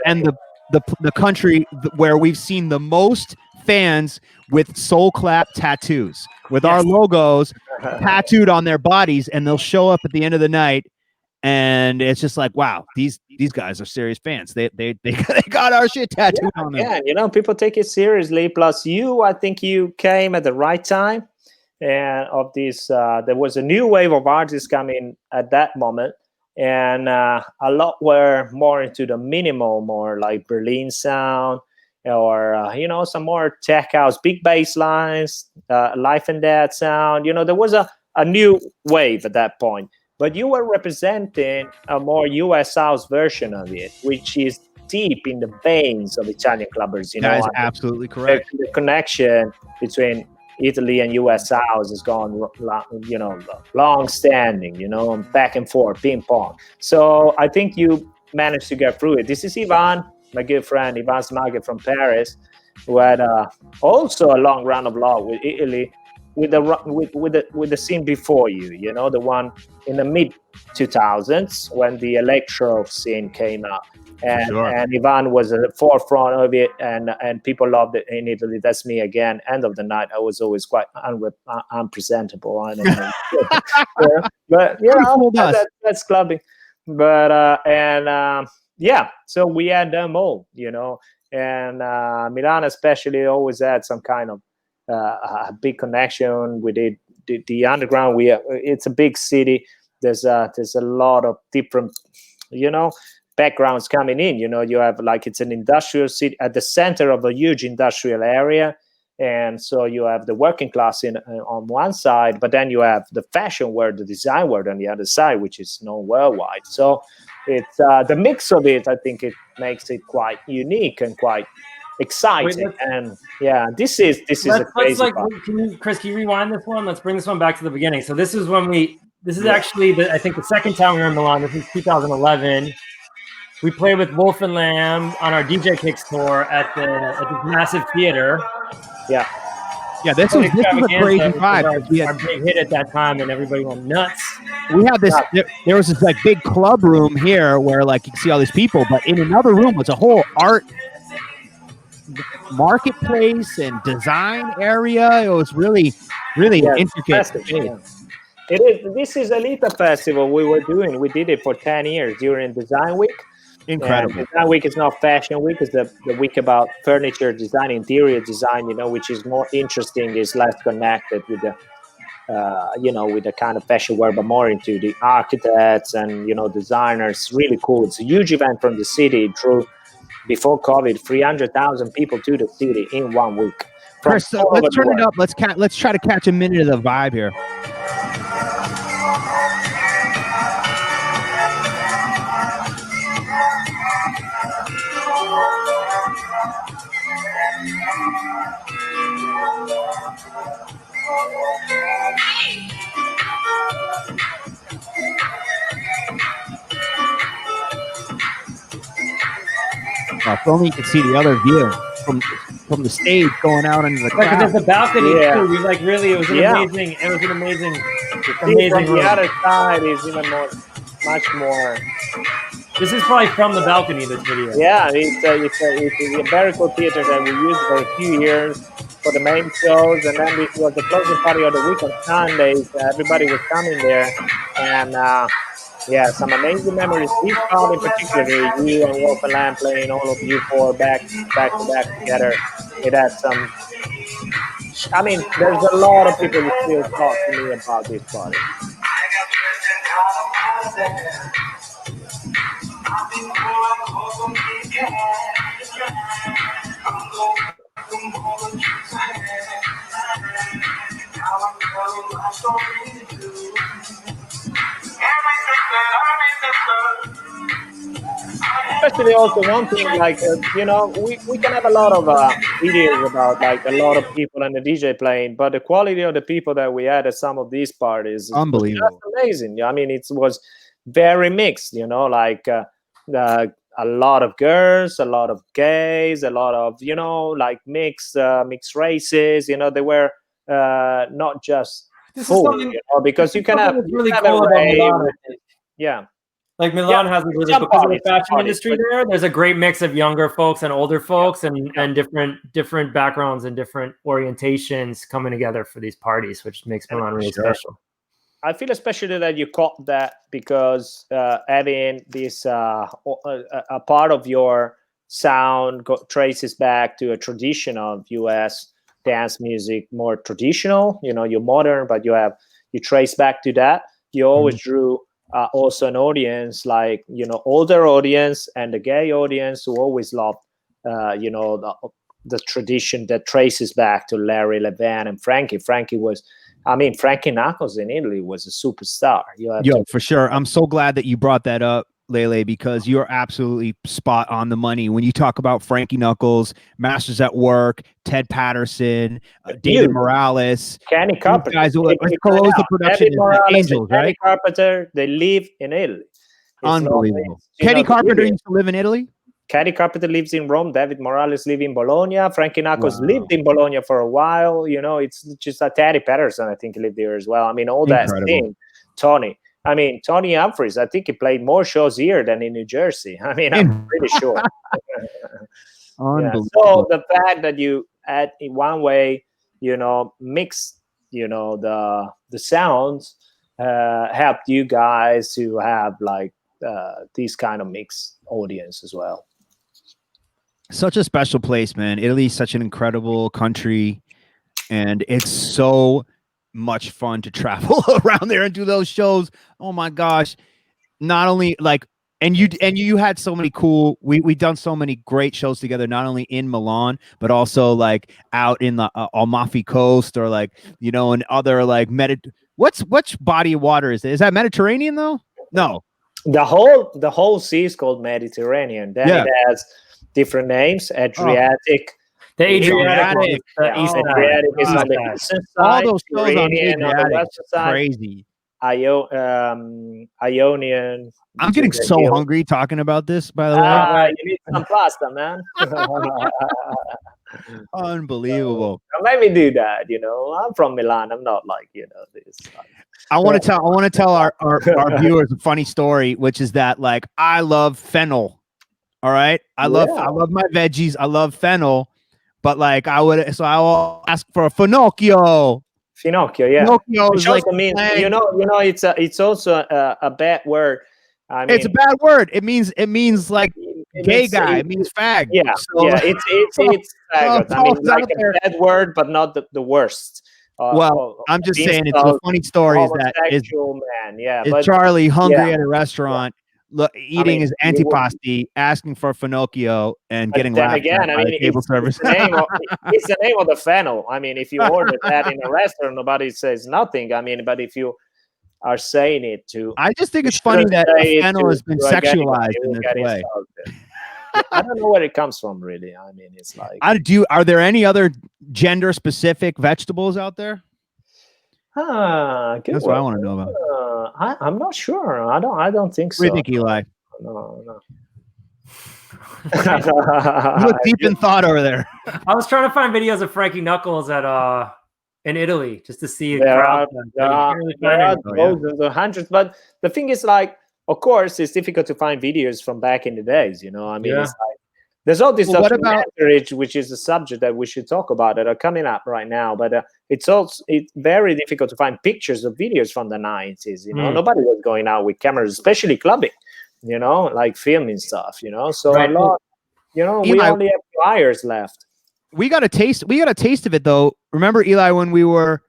and the country where we've seen the most fans with soul clap tattoos, with our logos tattooed on their bodies, and they'll show up at the end of the night, and it's just like, wow, these guys are serious fans. They got our shit tattooed on them. Yeah, you know, people take it seriously. Plus, I think you came at the right time, and of this, there was a new wave of artists coming at that moment. And a lot were more into the minimal, more like Berlin sound, or you know, some more tech house, big bass lines, Life and Death sound. You know, there was a new wave at that point. But you were representing a more US house version of it, which is deep in the veins of Italian clubbers. You know, that is absolutely correct. The connection between Italy and US house has gone, you know, long standing, you know, back and forth, ping pong. So I think you managed to get through it. This is Ivan, my good friend, Ivan Smaget from Paris, who had also a long run of love with Italy, with the scene before you know, the one in the mid 2000s when the electro scene came out. And Ivan was at the forefront of it, and people loved it in Italy. That's me again. End of the night, I was always quite unpresentable. I don't know. But you know, that's clubbing. But so we had them all, you know, and Milan especially always had some kind of a big connection with the underground. It's a big city. There's a lot of different, you know, backgrounds coming in. You know, you have like, it's an industrial city at the center of a huge industrial area, and so you have the working class on one side, but then you have the fashion world, the design world on the other side, which is known worldwide. So it's the mix of it. I think it makes it quite unique and quite exciting. And yeah, this is a crazy part. Chris, can you rewind this one? Let's bring this one back to the beginning. So this is when this is actually I think the second time we were in Milan. This is 2011. We played with Wolf and Lamb on our DJ Kicks tour at this massive theater. Yeah. This was a crazy vibe. Our big hit at that time, and everybody went nuts. We had this. There was this like big club room here where like you can see all these people, but in another room was a whole art marketplace and design area. It was really intricate. Yeah. It is. This is Elita Festival we did it for 10 years during Design Week. Incredible. And Design Week is not Fashion Week. It's the week about furniture design, interior design, you know, which is more interesting, is less connected with the, you know, with the kind of fashion wear, but more into the architects and, you know, designers. Really cool. It's a huge event from the city. It drew before COVID, 300,000 people to the city in 1 week. Chris, let's turn it up. Let's try to catch a minute of the vibe here. If only you could see the other view from the stage going out into the Because crowd. there's a balcony Yeah. too. We like really, it was an amazing, amazing The room. other side is even more, much more. This is probably from the balcony. This video. Yeah, it's a very cool theater that we used for a few years for the main shows, and then it was the closing party of the week on Sundays. Everybody was coming there, and yeah, some amazing memories. This crowd in particular, you and Wolf and Lamb playing, all of you four back to back together. It had some. I mean, there's a lot of people who still talk to me about this party. Especially also one thing, like, you know, we can have a lot of videos about like a lot of people and the DJ playing, but the quality of the people that we had at some of these parties Unbelievable. was just amazing. I mean, it was very mixed, you know, like a lot of girls, a lot of gays, a lot of, you know, like mixed races. You know, they were not just full, you know, because you can have really have cool a about rave. Milan. Yeah. Like Milan has a really, some because of the parties, fashion industry there, there's a great mix of younger folks and older folks and different backgrounds and different orientations coming together for these parties, which makes Milan really special. I feel especially that you caught that because having this a part of your sound traces back to a tradition of US dance music, more traditional. You know, you're modern, but you trace back to that. You always drew also an audience, like, you know, older audience and the gay audience who always loved, you know, the tradition that traces back to Larry Levan and Frankie. Frankie Knuckles in Italy was a superstar. For sure. I'm so glad that you brought that up, Lele, because you're absolutely spot on the money. When you talk about Frankie Knuckles, Masters at Work, Ted Patterson, David Morales, Kenny Carpenter. Guys, what was the production? David Morales, Angels, right? Kenny Carpenter, they live in Italy. Unbelievable. Kenny Carpenter used to live in Italy? Kenny Carpenter lives in Rome. David Morales lives in Bologna. Frankie Knuckles lived in Bologna for a while. You know, it's just Teddy Patterson, I think, lived there as well. I mean, all that thing. Tony Humphries, I think he played more shows here than in New Jersey. I mean, I'm pretty sure. Unbelievable. So the fact that you add in one way, you know, mix, you know, the sounds helped you guys to have like these kind of mixed audience as well. Such a special place, man. Italy's such an incredible country, and it's so much fun to travel around there and do those shows. Oh my gosh. Not only like, and you had so many cool, we done so many great shows together, not only in Milan, but also like out in the Amalfi Coast, or like, you know, and other like which body of water is it? Is that Mediterranean though? No. The whole sea is called Mediterranean. Then it has different names. Adriatic. The Adriatic. Adriatic is on the eastern side. All those shows on the Adriatic. Crazy. Ionian. I'm getting so hungry talking about this, by the way. You need some pasta, man. Unbelievable. Let me do that. You know, I'm from Milan. I'm not like, you know, this. I want to tell our viewers a funny story, which is that like I love fennel. All right. I love my veggies. I love fennel, but like I will ask for a finocchio. Finocchio, yeah. Finocchio is like, you know, it's also a bad word. I mean, it's a bad word. It means like gay guy. It means fag. Yeah, so, it's faggot. I mean, like a bad word, but not the worst. I'm just saying it's a funny story. Is man? Yeah, but Charlie hungry at a restaurant, eating his antipasti, asking for finocchio, and getting then laughed again, at I by mean, the table service. It's the name of the fennel. I mean, if you order that in a restaurant, nobody says nothing. I mean, but if you are saying it to, I just think you it's funny shouldn't that say a it fennel has been to a guy, sexualized you in will this get way. insulted. I don't know where it comes from, really. I mean, it's like Are there any other gender specific vegetables out there? good That's what I want to know about. I'm not sure. I don't think What so. do you think, Eli? No. You look deep in thought over there. I was trying to find videos of Frankie Knuckles at in Italy just to see There crowds. are dozens or hundreds, but the thing is, like, of course, it's difficult to find videos from back in the days. You know, I mean, it's like there's all these documentaries, which is a subject that we should talk about, that are coming up right now. But it's very difficult to find pictures or videos from the 90s. You know, nobody was going out with cameras, especially clubbing. You know, like filming stuff. You know, so a lot. You know, we only have flyers left. We got a taste. We got a taste of it though. Remember, Eli, when we were,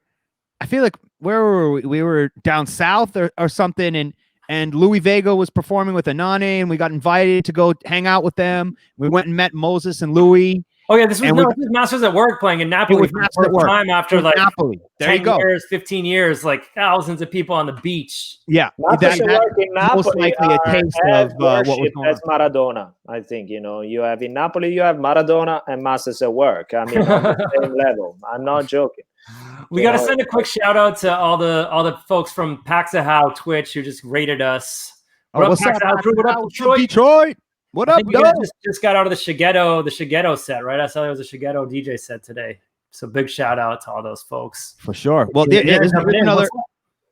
I feel like where were we? We were down south or something, and Louis Vega was performing with Anane, and we got invited to go hang out with them. We went and met Moses and Louis. Oh yeah, this was Masters at Work playing in Napoli for the first time after like Napoli. There 10 you go. years, 15 years, like thousands of people on the beach. Yeah, Masters at Work in Napoli most likely a taste of what was going as Maradona. I think, you know, you have in Napoli, you have Maradona and Masters at Work. I mean, on the same level. I'm not joking. We got to send a quick shout out to all the folks from Paxahow Twitch who just rated us. What's up, Paxahow? What up, Detroit? What up, you just got out of the Shigeto set, right? I saw there was a Shigeto DJ set today. So big shout out to all those folks. For sure. Well, there's another.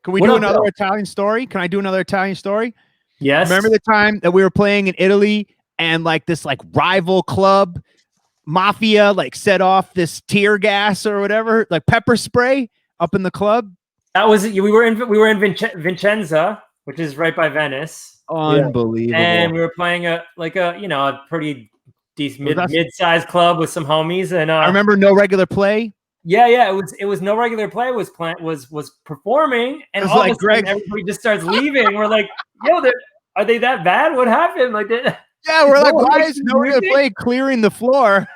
Can we do another Italian story? Can I do another Italian story? Yes. Remember the time that we were playing in Italy and like this like rival club mafia like set off this tear gas or whatever, like pepper spray up in the club? That was we were in Vicenza, which is right by Venice. Unbelievable. And we were playing a pretty decent mid-sized club with some homies. And I remember No Regular Play. Yeah. It was No Regular Play was performing, and all of a sudden everybody just starts leaving. We're like, yo, are they that bad? What happened? Like, yeah, we're like, why is No Regular Play clearing the floor?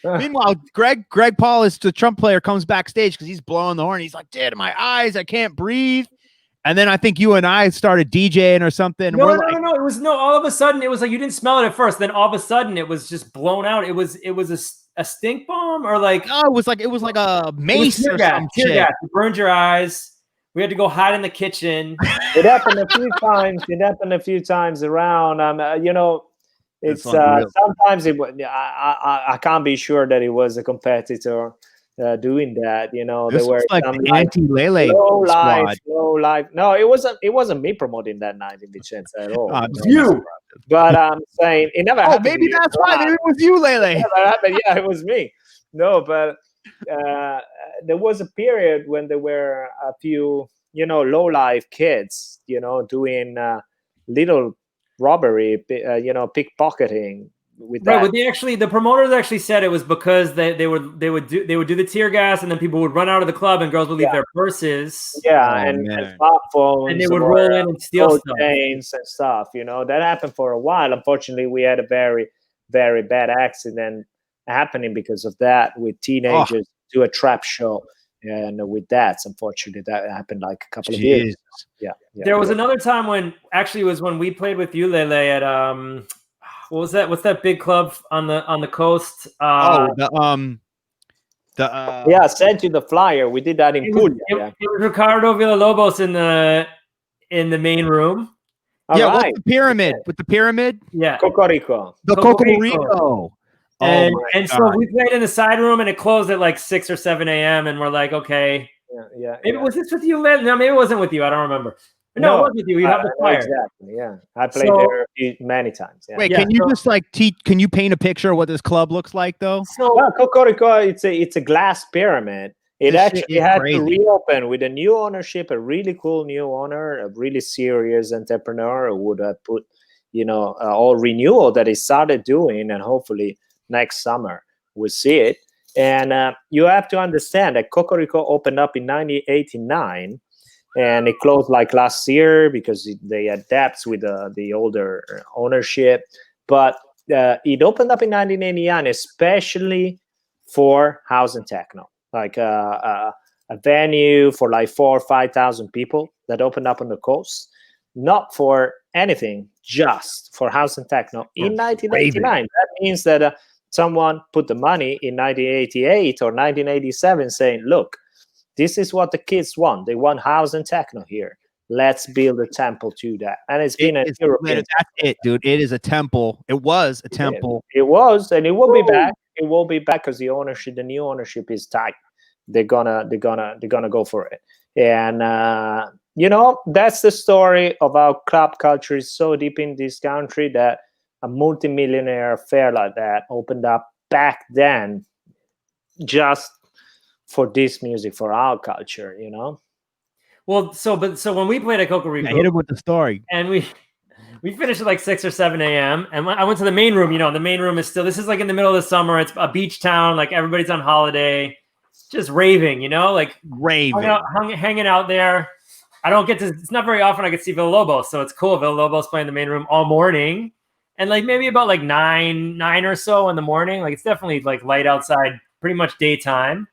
Meanwhile, Greg Paul is the Trump player, comes backstage because he's blowing the horn. He's like, dude, my eyes, I can't breathe. And then I think you and I started DJing or something. No. It was all of a sudden it was like you didn't smell it at first. Then all of a sudden it was just blown out. It was a stink bomb or like no, it was like a mace or some shit. Tear gas. It burned your eyes. We had to go hide in the kitchen. It happened a few times. It happened a few times around. You know, it's sometimes it. I can't be sure that it was a competitor doing that. You know, this there were like some anti-Lele low life. No, it wasn't me promoting that night in Vicenza at all. It was you. But I'm saying it never happened. Maybe that's why. Maybe it was you, Lele. Yeah, it was me. No, but there was a period when there were a few, you know, low life kids, you know, doing little robbery, pickpocketing. With that. Right, but the promoters actually said it was because they would do the tear gas, and then people would run out of the club, and girls would leave their purses. Yeah, and smartphones, and they would roll in and steal stuff. Chains and stuff. You know, that happened for a while. Unfortunately, we had a very, very bad accident happening because of that with teenagers to a trap show, and with that, unfortunately, that happened like a couple of years. Yeah. There was another time when it was when we played with you, Lele, at what was that? What's that big club on the coast? I sent you the flyer. We did that in Puglia. It was Ricardo Villalobos in the main room. With the pyramid. With the pyramid. Yeah. Cocorico. The Cocorico. And so we played in the side room, and it closed at like 6 or 7 a.m. And we're like, okay. Yeah. Maybe was this with you, Lele? No, maybe it wasn't with you. I don't remember. No, it was with you. You have the flyer. Exactly. Yeah, I played there many times. Yeah. Wait, can you just like can you paint a picture of what this club looks like though? So Cocorico, it's a glass pyramid. It actually had to reopen with a new ownership, a really cool new owner, a really serious entrepreneur who would have put, all renewal that he started doing, and hopefully next summer we'll see it. And you have to understand that Cocorico opened up in 1989. and it closed like last year because they had debts with the older ownership. But it opened up in 1989, especially for house and techno, like a venue for like 4,000 or 5,000 people that opened up on the coast, not for anything, just for house and techno in 1989. That means that someone put the money in 1988 or 1987 saying, look, this is what the kids want. They want house and techno here. Let's build a temple to that. And it's been a European. That's it, dude. It is a temple. It was a temple. It was, and it will be back. It will be back because the new ownership is tight. They're gonna go for it. And that's the story of how club culture is so deep in this country that a multimillionaire affair like that opened up back then, just for this music, for our culture, Well, so when we played at Coco Rico, hit him with the story, and we finished at like 6 or 7 a.m. And I went to the main room. The main room is still. This is like in the middle of the summer. It's a beach town. Like everybody's on holiday, just raving. Like raving, hanging out there. I don't get to. It's not very often I get to see Villalobos, so it's cool. Villalobos playing the main room all morning, and like maybe about like nine or so in the morning. Like it's definitely like light outside, pretty much daytime.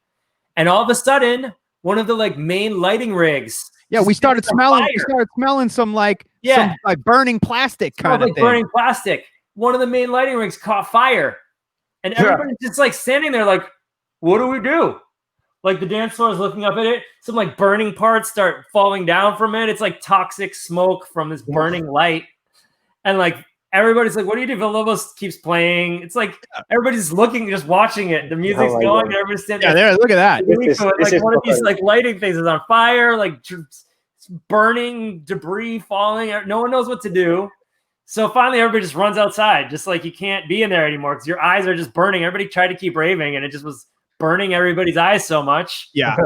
And all of a sudden, one of the like main lighting rigs. Yeah, we started smelling. We started smelling some like burning plastic kind of thing. Burning plastic. One of the main lighting rigs caught fire, and everybody's just like standing there, like, "What do we do?" Like the dance floor is looking up at it. Some like burning parts start falling down from it. It's like toxic smoke from this burning light, and like everybody's like, "What do you do?" Villalobos keeps playing. It's like everybody's looking, just watching it. The music's going, and everybody's standing. Yeah, there. Look at that. Like one of these like lighting things is on fire, like burning, debris falling. No one knows what to do. So finally, everybody just runs outside. Just like you can't be in there anymore because your eyes are just burning. Everybody tried to keep raving, and it just was burning everybody's eyes so much. Yeah,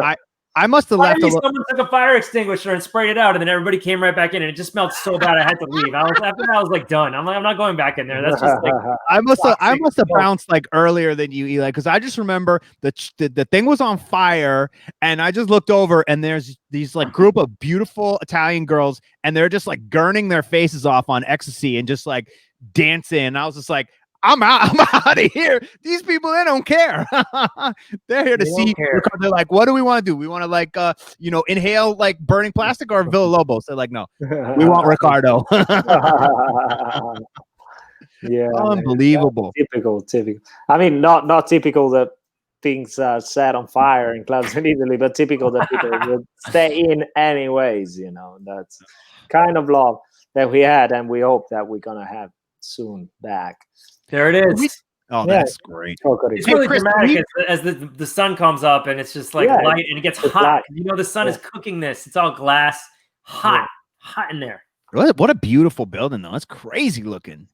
I must have left. Someone took a fire extinguisher and sprayed it out, and then everybody came right back in, and it just smelled so bad I had to leave. After that, I was like done. I'm like, I'm not going back in there. That's just like I must have bounced like earlier than you, Eli, because I just remember the thing was on fire, and I just looked over, and there's these like group of beautiful Italian girls, and they're just like gurning their faces off on ecstasy and just like dancing. And I was just like, I'm out of here. These people, they don't care. They're here to see. They're like, what do we want to do? We want to like, inhale like burning plastic or Villalobos. They're like, no, we want Ricardo. Yeah, unbelievable. Typical. I mean, not typical that things are set on fire in clubs in Italy, but typical that people would stay in anyways. That's kind of love that we had, and we hope that we're gonna have soon back. There it is. That's great. It's really dramatic as the sun comes up and it's just like light and it gets hot. The sun is cooking this. It's all glass, hot in there. What a beautiful building, though. It's crazy looking.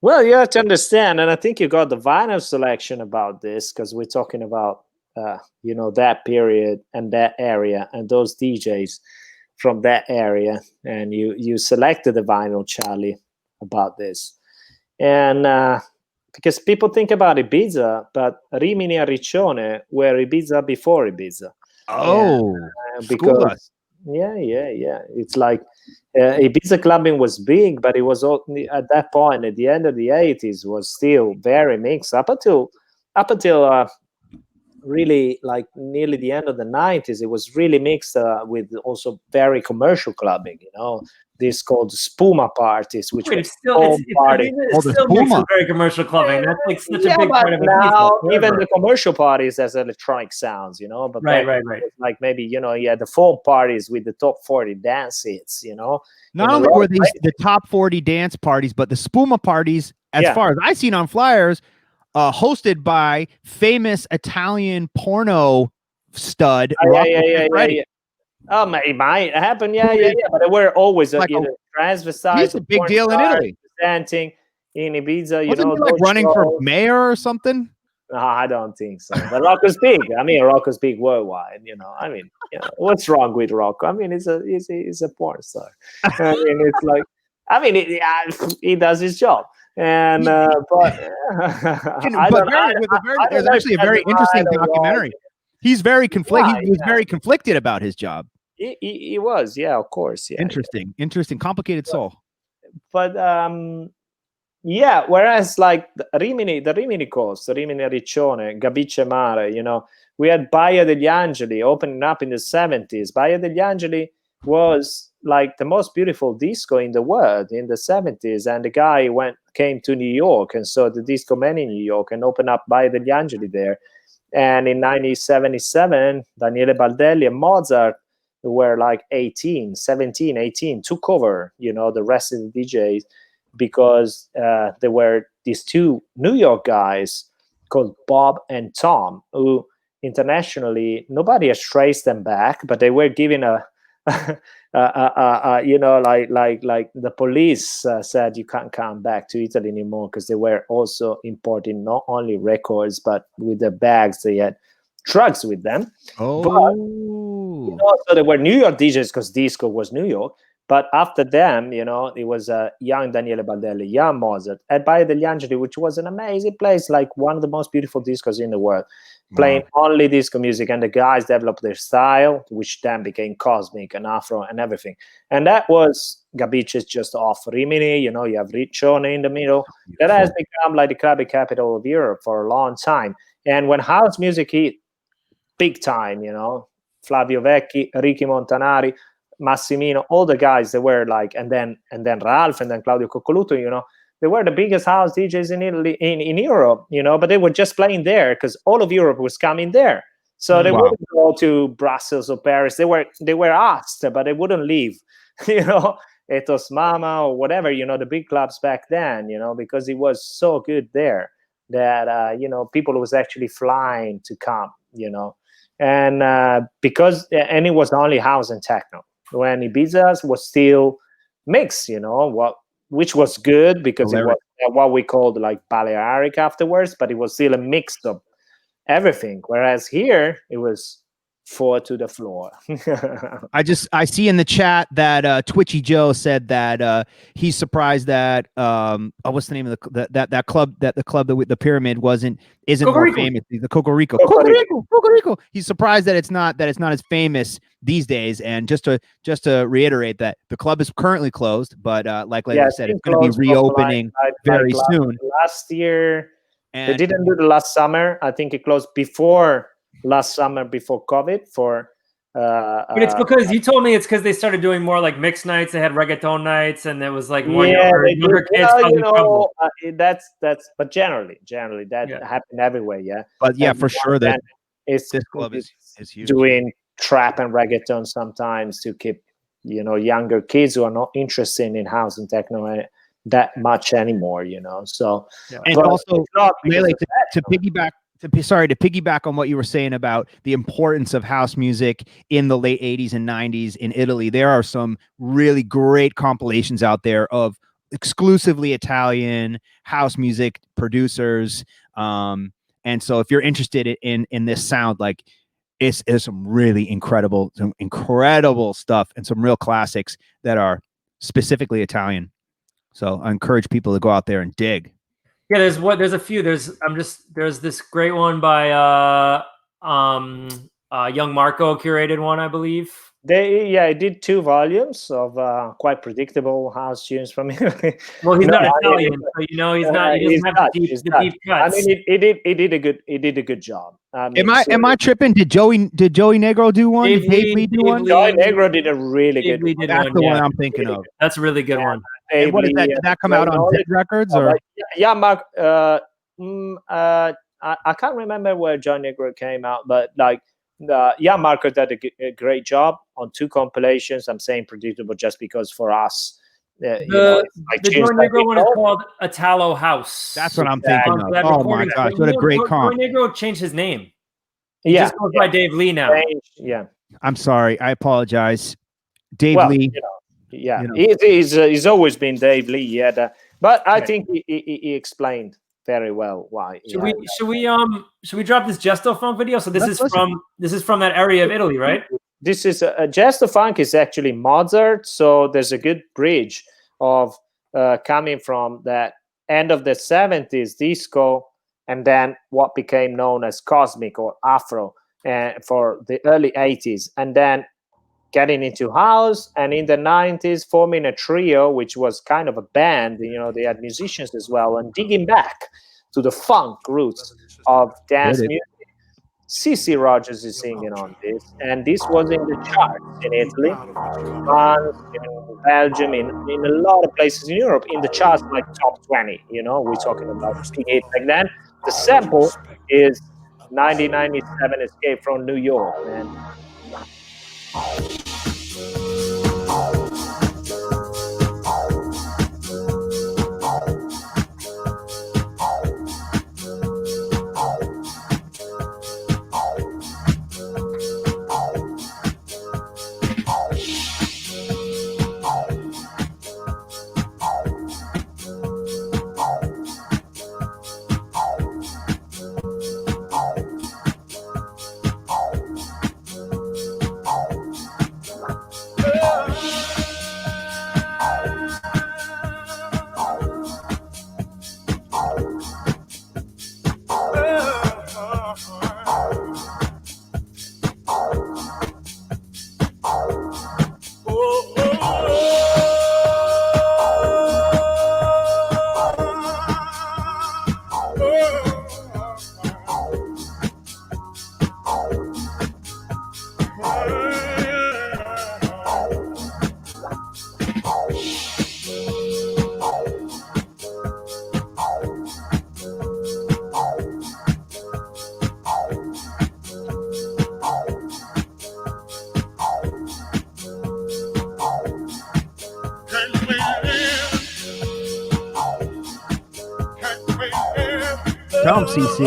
Well, you have to understand, and I think you got the vinyl selection about this because we're talking about that period and that area and those DJs from that area, and you selected the vinyl, Charlie, about this. And because people think about Ibiza, but Rimini and Riccione were Ibiza before Ibiza. Oh, because it's like Ibiza clubbing was big, but it was at that point at the end of the 80s was still very mixed up until really like nearly the end of the 90s. It was really mixed with also very commercial clubbing. This called spuma parties, which it's still mixed with very commercial clubbing. That's like such a big part of it. Now even the commercial parties has electronic sounds, But right. Like maybe the foam parties with the top 40 dance hits, Not only were these the top 40 dance parties, but the spuma parties, as far as I've seen on flyers, hosted by famous Italian porno stud. Yeah. Oh, it might happen, yeah. But they were always like transvestite. He's a big deal in Italy. Presenting in Ibiza, Wasn't he like running for mayor or something? No, I don't think so. But Rocco's big. I mean, Rocco's big worldwide. I mean, what's wrong with Rocco? I mean, he's a porn star. I mean, it's like, he does his job. And there's actually a very interesting documentary. He's very conflicted. He was very conflicted about his job. He was, yeah, of course, yeah. Interesting, complicated soul. But yeah, whereas like the Rimini Coast, Rimini Riccione, Gabice Mare, we had Baia degli Angeli opening up in the 70s. Baia degli Angeli was like the most beautiful disco in the world in the 70s, and the guy came to New York and saw the disco man in New York and opened up Baia degli Angeli there. And in 1977, Daniele Baldelli and Mozart, who were like 17, 18, took over, the rest of the DJs, because there were these two New York guys called Bob and Tom, who internationally nobody has traced them back, but they were given a like the police said you can't come back to Italy anymore, because they were also importing not only records, but with the bags they had drugs with them. So there were New York DJs, because disco was New York. But after them, it was young Daniele Baldelli, young Mozart, at Baia degli Angeli, which was an amazing place, like one of the most beautiful discos in the world, playing only disco music. And the guys developed their style, which then became cosmic and Afro and everything. And that was Gabice's just off Rimini. You have Riccione in the middle. That has become like the club capital of Europe for a long time. And when house music hit big time, Flavio Vecchi, Ricky Montanari, Massimino, all the guys, they were like, and then Ralph, and then Claudio Coccoluto, they were the biggest house DJs in Italy, in Europe, but they were just playing there because all of Europe was coming there. So they wouldn't go to Brussels or Paris. They were asked, but they wouldn't leave, Etos Mama or whatever, the big clubs back then, because it was so good there that, people was actually flying to come, and it was only house and techno. When Ibiza was still mixed, which was good, because it was what we called like Balearic afterwards, but it was still a mix of everything. Whereas here, it was 4 to the floor. I see in the chat that Twitchy Joe said that he's surprised that what's the name of the club, the pyramid isn't more famous, the Cocorico. He's surprised that it's not as famous these days. And just to reiterate that the club is currently closed, but like I said, it's going to be reopening very soon. Last year, they didn't do the last summer. I think it closed before last summer, before COVID. But it's because you told me it's because they started doing more like mixed nights. They had reggaeton nights, and there was like more younger kids. But generally that happened everywhere. Yeah, but for sure that this club is huge. Doing trap and reggaeton sometimes to keep younger kids who are not interested in house and techno that much anymore. So and also Lele, to piggyback on what you were saying about the importance of house music in the late 80s and 90s in Italy. There are some really great compilations out there of exclusively Italian house music producers. And so if you're interested in this sound, like it's some really incredible stuff and some real classics that are specifically Italian. So I encourage people to go out there and dig. Yeah, there's a few. There's this great one by Young Marco curated one, I believe. They did 2 volumes of quite predictable house tunes from him. Well, he's not Italian, so he's not. He doesn't have the deep cuts. I mean, he did a good job. Am I tripping? Did Joey Negro do one? Did Dave Lee do one? Joey Negro did a really good one. That's the one I'm thinking of. That's a really good one. And what is that? Did that come out on Zip Records or? Yeah, Mark. I can't remember where John Negro came out, but like. Marco did a great job on 2 compilations. I'm saying predictable just because for us, the Joy Negro one is called Italo House. That's what I'm thinking of. Oh my gosh, what a great comp! Joy Negro changed his name. He just goes by Dave Lee now. Yeah, I'm sorry. I apologize, Dave Lee. He's always been Dave Lee. Yeah, but I think he explained very well why. Should we drop this Gesto Funk video? So this is from that area of Italy, right? This is Gesto Funk is actually Mozart. So there's a good bridge of coming from that end of the 70s disco, and then what became known as cosmic or Afro for the early 80s, and then getting into house, and in the 90s forming a trio, which was kind of a band. They had musicians as well, and digging back to the funk roots of dance Get it. music. CC Rogers is singing on this, and this was in the charts in Italy, France, in Belgium, in a lot of places in Europe, in the charts like top 20. We're talking about P8 back then. The sample is 1997 Escape from New York, man. Tell him, CC.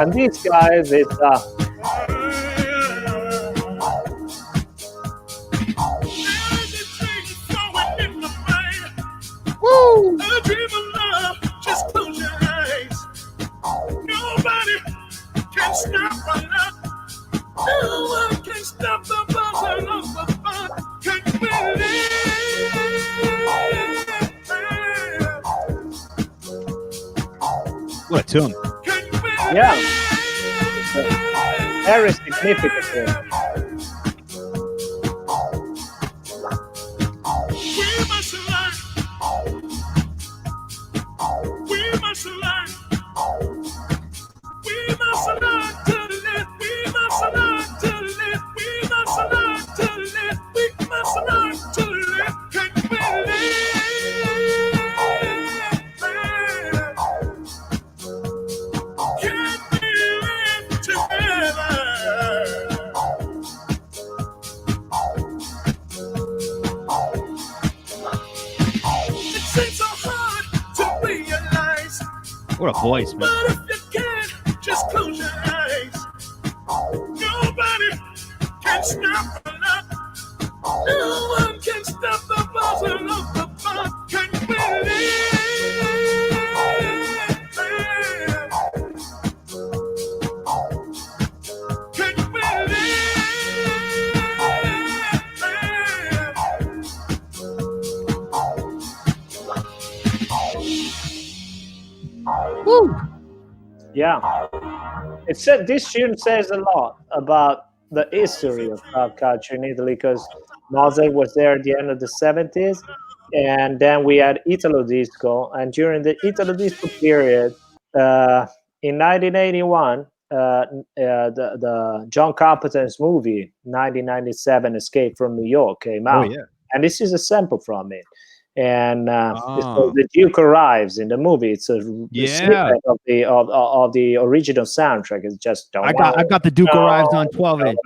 And these guys, it's Woo! What a tune. yeah, very significant. What a voice, man. But if you can, just close your eyes. Nobody can stop the love. No one can stop the buzzing of the fun. Can believe. Can Woo! Yeah, it said this tune says a lot about the history of club culture in Italy, because Mozart was there at the end of the 70s, and then we had Italo Disco, and during the Italo Disco period, in 1981, the John Carpenter's movie 1997 Escape from New York came out, yeah. and this is a sample from it. And so Oh. the Duke arrives in the movie. It's a Yeah. snippet of the original soundtrack. It's just I got the Duke arrives on 12-inch.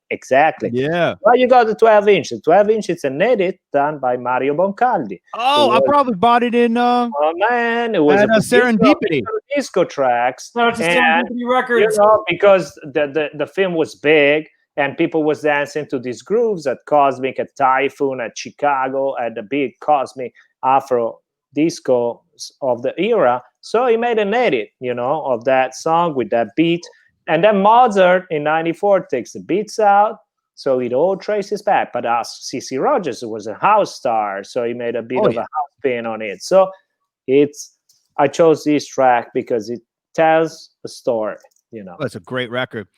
Exactly. Yeah. Well, you got the 12-inch. The 12-inch, it's an edit done by Mario Boncaldi. Oh, I probably bought it in Oh man, it was at Serendipity. disco tracks. No, it's just And Serendipity Records. because the film was big and people was dancing to these grooves at Cosmic, at Typhoon, at Chicago, at the big Cosmic Afro disco of the era. So he made an edit, of that song with that beat. And then Mozart in '94 takes the beats out, so it all traces back. But C.C. Rogers was a house star, so he made a bit of a house spin on it. So I chose this track because it tells a story. That's a great record.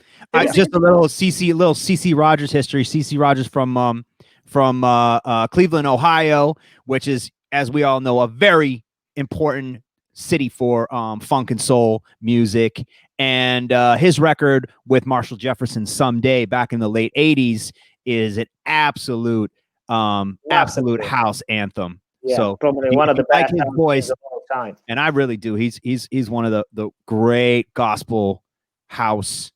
Just a little CC Rogers history. CC Rogers from Cleveland, Ohio, which is, as we all know, a very important city for funk and soul music. And his record with Marshall Jefferson, "Someday," back in the late '80s, is an absolute house anthem. Yeah, so probably one of the best his voice of all time. And I really do. He's one of the great gospel house.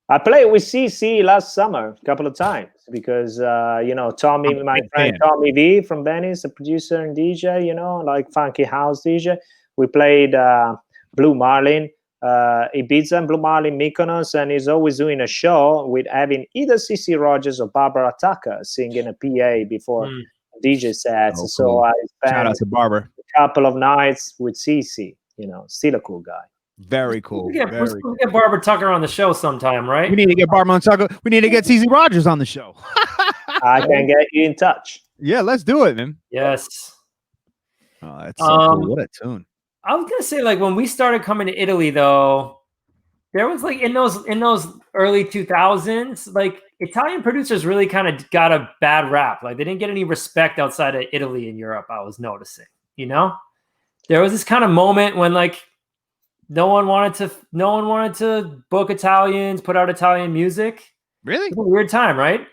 I played with CC last summer a couple of times because Tommy, my friend Tommy V from Venice, a producer and DJ, like funky house DJ. We played Blue Marlin, Ibiza, and Blue Marlin Mykonos, and he's always doing a show with having either CC Rogers or Barbara Tucker singing a PA before DJ sets. Oh, so cool. I Shout out spent to Barbara. a couple of nights with CC. Still a cool guy. Very cool. We're supposed to get Barbara Tucker on the show sometime, right? We need to get Barbara on Tucker. We need to get CC Rogers on the show. I can get you in touch. Yeah, let's do it, man. Yes. Oh, that's so cool. What a tune. I was gonna say, like, when we started coming to Italy, though, there was like in those early 2000s, like Italian producers really kind of got a bad rap. Like they didn't get any respect outside of Italy and Europe. I was noticing, there was this kind of moment when like no one wanted to book Italians, put out Italian music. Really? It was a weird time, right?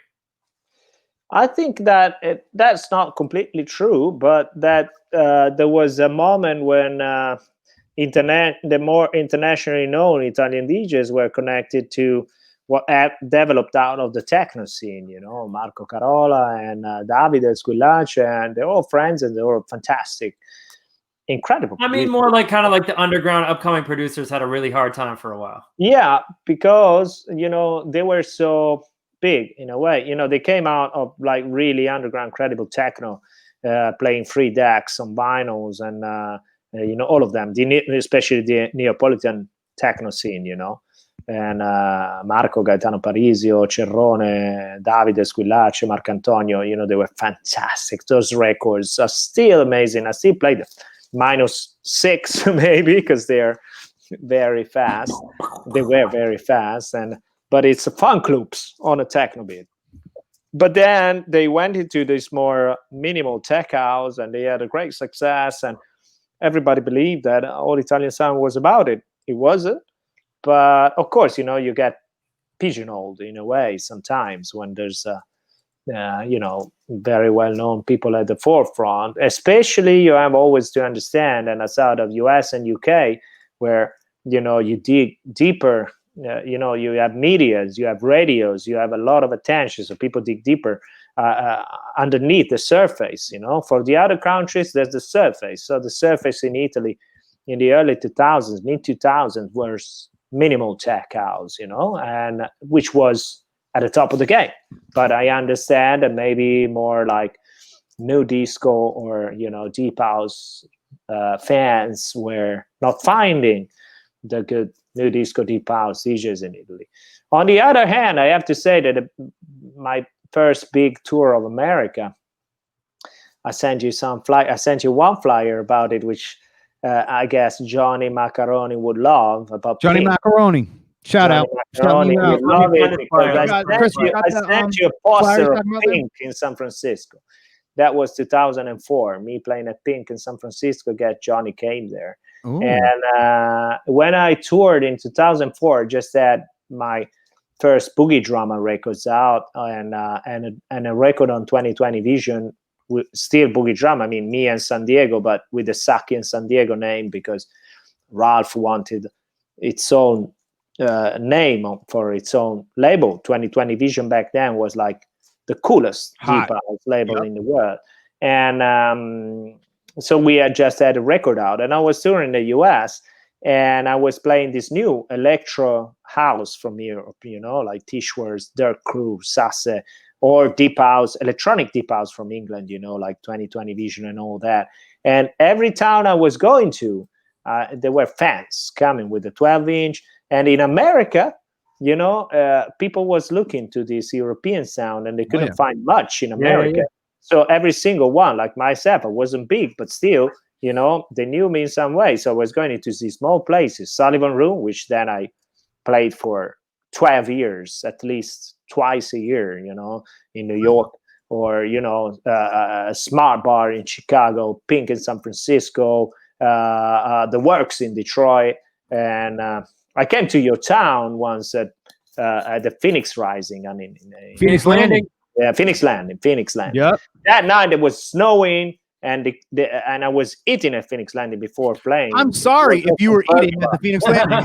I think that that's not completely true, but that there was a moment when the more internationally known Italian DJs were connected to what developed out of the techno scene. Marco Carola and Davide Squillace, and they're all friends and they're all fantastic, incredible. I mean, more like kind of like the underground upcoming producers had a really hard time for a while. Yeah, because they were so big in a way. They came out of like really underground, credible techno, playing free decks on vinyls and all of them, especially the Neapolitan techno scene. And Marco, Gaetano Parisio, Cerrone, Davide Squillace, Marcantonio, they were fantastic. Those records are still amazing. I still play them. -6 maybe because they're very fast. They were very fast, but it's a funk loops on a techno beat. But then they went into this more minimal tech house and they had a great success, and everybody believed that all Italian sound was about it. It wasn't. But of course, you get pigeonholed in a way sometimes when there's very well-known people at the forefront. Especially, you have always to understand, and outside of US and UK, where you dig deeper. You have medias, you have radios, you have a lot of attention, so people dig deeper underneath the surface. For the other countries, there's the surface. So the surface in Italy in the early 2000s, mid 2000s, was minimal tech house, and which was at the top of the game. But I understand that maybe more like new disco or deep house fans were not finding the good new disco deep house DJs in Italy. On the other hand, I have to say that my first big tour of America, I sent you one flyer about it, which I guess Johnny Macaroni would love. About Johnny Pink. Macaroni. Shout out. Macaroni, Shout you love it because Chris, I sent you a poster of Pink in San Francisco. That was 2004. Me playing at Pink in San Francisco. Johnny came there. Ooh. And when I toured in 2004, just had my first Boogie Drama records out and a record on 2020 Vision still Boogie Drum. I mean, me and San Diego, but with the Sacchi and San Diego name, because Ralph wanted its own name for its own label. 2020 Vision back then was like the coolest Hot. deep house label in the world. And so we had just had a record out, and I was touring the US, and I was playing this new electro house from Europe, like Tishworth, Dirk Crew, Sasse, or deep house, electronic deep house from England, like 2020 Vision and all that. And every town I was going to, there were fans coming with the 12-inch. And in America, people was looking to this European sound, and they couldn't find much in America. So every single one, like myself, I wasn't big, but still, they knew me in some way. So I was going into these small places, Sullivan Room, which then I played for 12 years, at least twice a year, in New York, or, a Smart Bar in Chicago, Pink in San Francisco, the Works in Detroit. And I came to your town once at the Phoenix Rising. I mean, Phoenix Landing. Yeah, Phoenix Landing. Yep. That night it was snowing, and I was eating at Phoenix Landing before playing. I'm sorry if you were eating at the Phoenix Landing.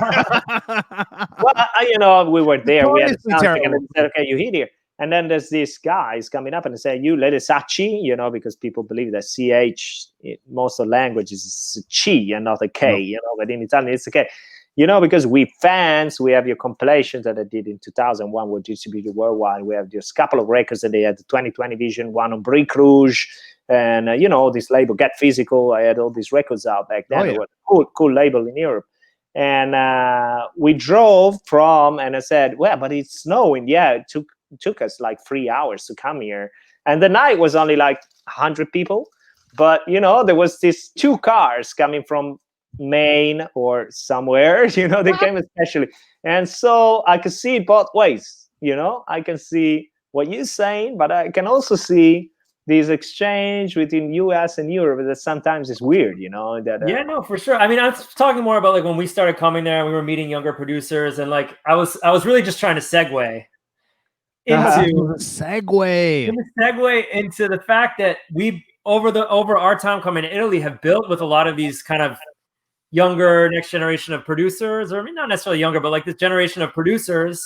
Well, we were there. We had something, terrible. and they said, "Okay, you eat here." And then there's these guys coming up and they say, "You Lele Sacchi," because people believe that CH in most of the languages is a chi and not a K. But in Italian it's a K. Because we fans, we have your compilations that I did in 2001 were distributed worldwide. We have just a couple of records that they had the 2020 Vision, one on Brick Rouge, and this label Get Physical. I had all these records out back then. It was a cool label in Europe. And we drove from, and I said, well, but it's snowing. Yeah, it took us like 3 hours to come here. And the night was only like 100 people. But, there was these 2 cars coming from Maine or somewhere, they came especially. And so I could see both ways, I can see what you're saying, but I can also see this exchange between US and Europe that sometimes is weird, Yeah, no, for sure. I mean, I was talking more about like when we started coming there and we were meeting younger producers, and like I was really just trying to segue into the fact that we over our time coming to Italy have built with a lot of these kind of younger next generation of producers, or I mean, not necessarily younger, but like this generation of producers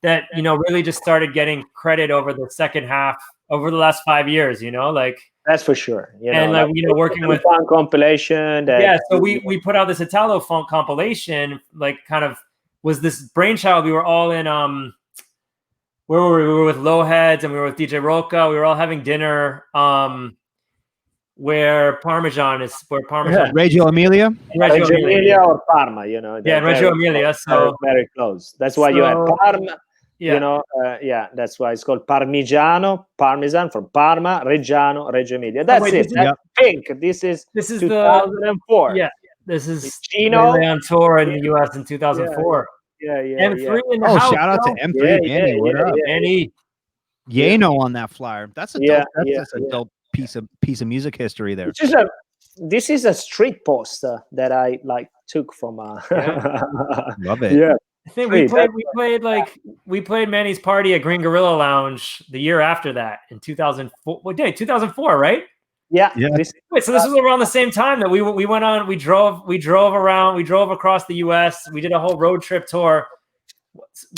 that, really just started getting credit over the second half over the last 5 years, like that's for sure. And like, working with funk compilation. So we put out this Italo funk compilation, like kind of was this brainchild. We were all in, where were we? We were with Lowheads and we were with DJ Roca. We were all having dinner, where Parmesan. Reggio Emilia? Reggio Emilia or Parma, Reggio Emilia. So very close. That's why you had Parma. That's why it's called Parmesan from Parma, Reggiano, Reggio Emilia. That's it. Pink. This is 2004. This is Gino on tour in the US in 2004. M3 in the house. Shout out to M3 Danny. What up? Danny. Yano on that flyer. That's a dope piece of music history there. This is a street poster that I took from Love it. Yeah. I think we played Manny's Party at Green Gorilla Lounge the year after that in 2004. What day? 2004, right? Yeah. Wait, so this was around the same time that we went on. We drove around. We drove across the U.S. We did a whole road trip tour.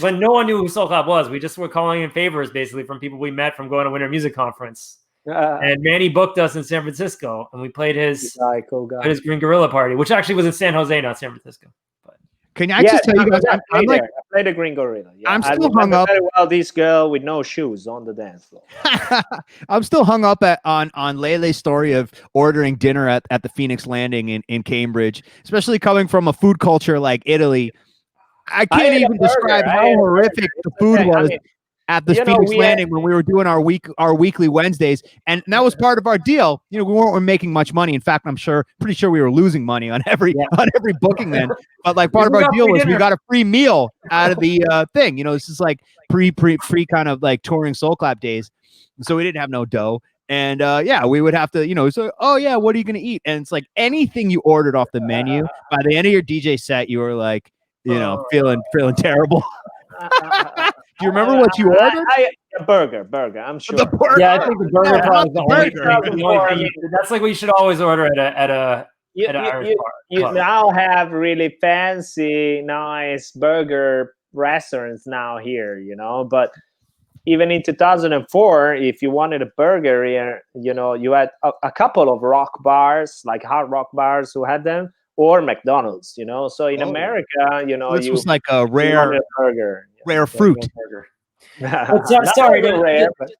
When no one knew who Soul Clap was, we just were calling in favors basically from people we met from going to Winter Music Conference. And Manny booked us in San Francisco, and we played his Green Gorilla Party, which actually was in San Jose, not San Francisco. But can I just tell you guys, I played a Green Gorilla. Yeah. I'm still hung up. Very well, this girl with no shoes on the dance floor. I'm still hung up on Lele's story of ordering dinner at the Phoenix Landing in Cambridge, especially coming from a food culture like Italy. I can't even describe how horrific the food was at the Phoenix Landing when we were doing our weekly Wednesdays, and that was part of our deal. We weren't making much money. In fact, pretty sure we were losing money on every booking then. But like part of our deal was we got a free meal out of the thing. This is like pre kind of like touring Soul Clap days, so we didn't have no dough. And we would have to, so, oh yeah, what are you gonna eat? And it's like anything you ordered off the menu. By the end of your DJ set, you were like, feeling terrible. Do you remember what you ordered? A burger. I'm sure. The burger. Yeah, I think the burger Yeah, probably is the only burger. thing. The only thing that's like what you should always order at an Irish bar. You club. now have really fancy, nice burger restaurants now here, but even in 2004, if you wanted a burger here, you had a couple of rock bars, like hard rock bars who had them, or McDonald's, So in America, This you was like a you rare, wanted a burger. rare fruit. But Not sorry really rare, but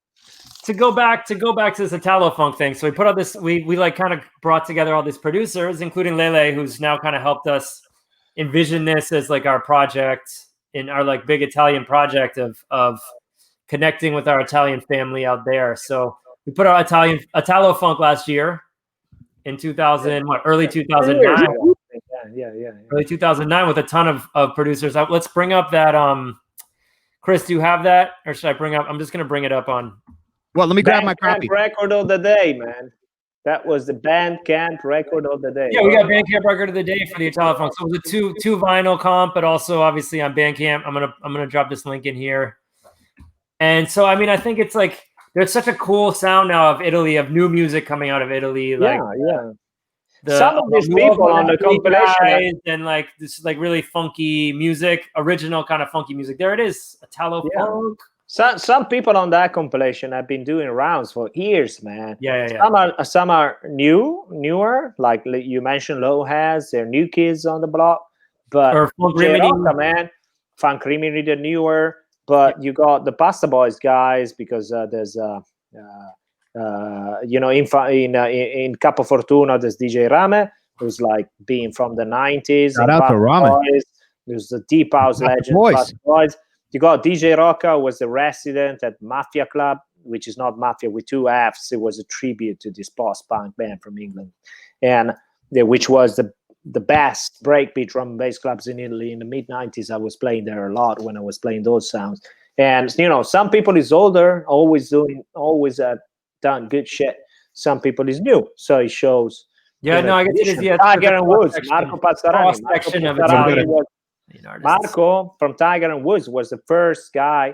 to go back to this Italo funk thing. So we put out this, we like kind of brought together all these producers, including Lele, who's now kind of helped us envision this as like our project in our like big Italian project of connecting with our Italian family out there. So we put out Italo funk last year in early 2009. Yeah. Early 2009 with a ton of producers. Let's bring up that Chris, do you have that, or should I bring up? I'm just going to bring it up on. Well, let me grab my copy. Record of the day, man. That was the Bandcamp record of the day. Yeah, we got Bandcamp record of the day for the Italo funk. So it was a two vinyl comp, but also obviously on Bandcamp. I'm gonna drop this link in here. And so I mean, I think it's like there's such a cool sound now of Italy, of new music coming out of Italy. Like, yeah. Some of these people on the compilation and like this like really funky music, original kind of funky music. There it is, Italo funk. Some people on that compilation have been doing rounds for years, man. Yeah. Some are newer, like you mentioned, Low has. They're new kids on the block, but Funk Rimini, man, Funk Rimini, the newer. But you got the Pasta Boys guys because there's in Capo Fortuna, there's DJ Rame, who's like being from the 90s. Shout out to Rame. There's the deep house legend. Boys. You got DJ Rocca, who was the resident at Mafia Club, which is not Mafia with two Fs. It was a tribute to this post-punk band from England, and which was the best breakbeat drum and bass clubs in Italy in the mid-90s. I was playing there a lot when I was playing those sounds. And some people is older, always done good shit. Some people is new, so it shows. Yeah, no, I guess it is. Yeah, Tiger and Woods, Marco Pazzarani. Marco from Tiger and Woods was the first guy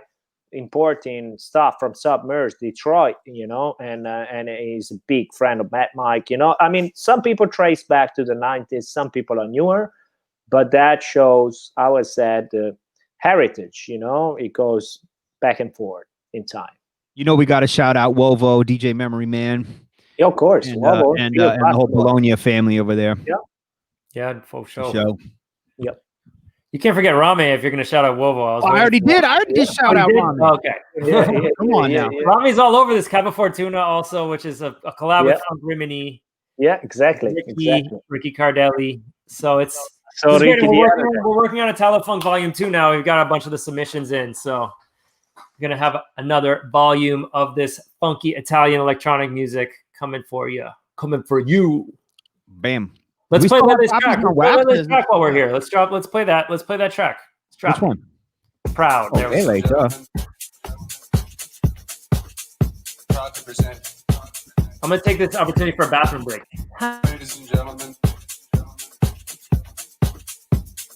importing stuff from Submerged Detroit, and he's a big friend of Matt Mike. I mean, some people trace back to the 90s, some people are newer, but that shows, I would say, the heritage. It goes back and forth in time. We got to shout out Wovo, DJ Memory Man. Yeah, of course. And the whole Bologna family over there. Yeah, for sure. Yep. You can't forget Rame if you're going to shout out Wovo. I already did. I already did shout out Rame. Okay. Come on now. Rame's all over this. Capo Fortuna also, which is a collab with Funk Rimini. Yeah, exactly. Ricky Cardelli. So it's Ricky. We're working on Italo Funk Volume 2 now. We've got a bunch of the submissions in. So we're going to have another volume of this funky Italian electronic music coming for you. Bam. Let's play this track. Let's track while we're here. Let's play that. Let's play that track. Let's drop Which one? Proud. There we go. Proud to present. I'm going to take this opportunity for a bathroom break. Ladies and gentlemen.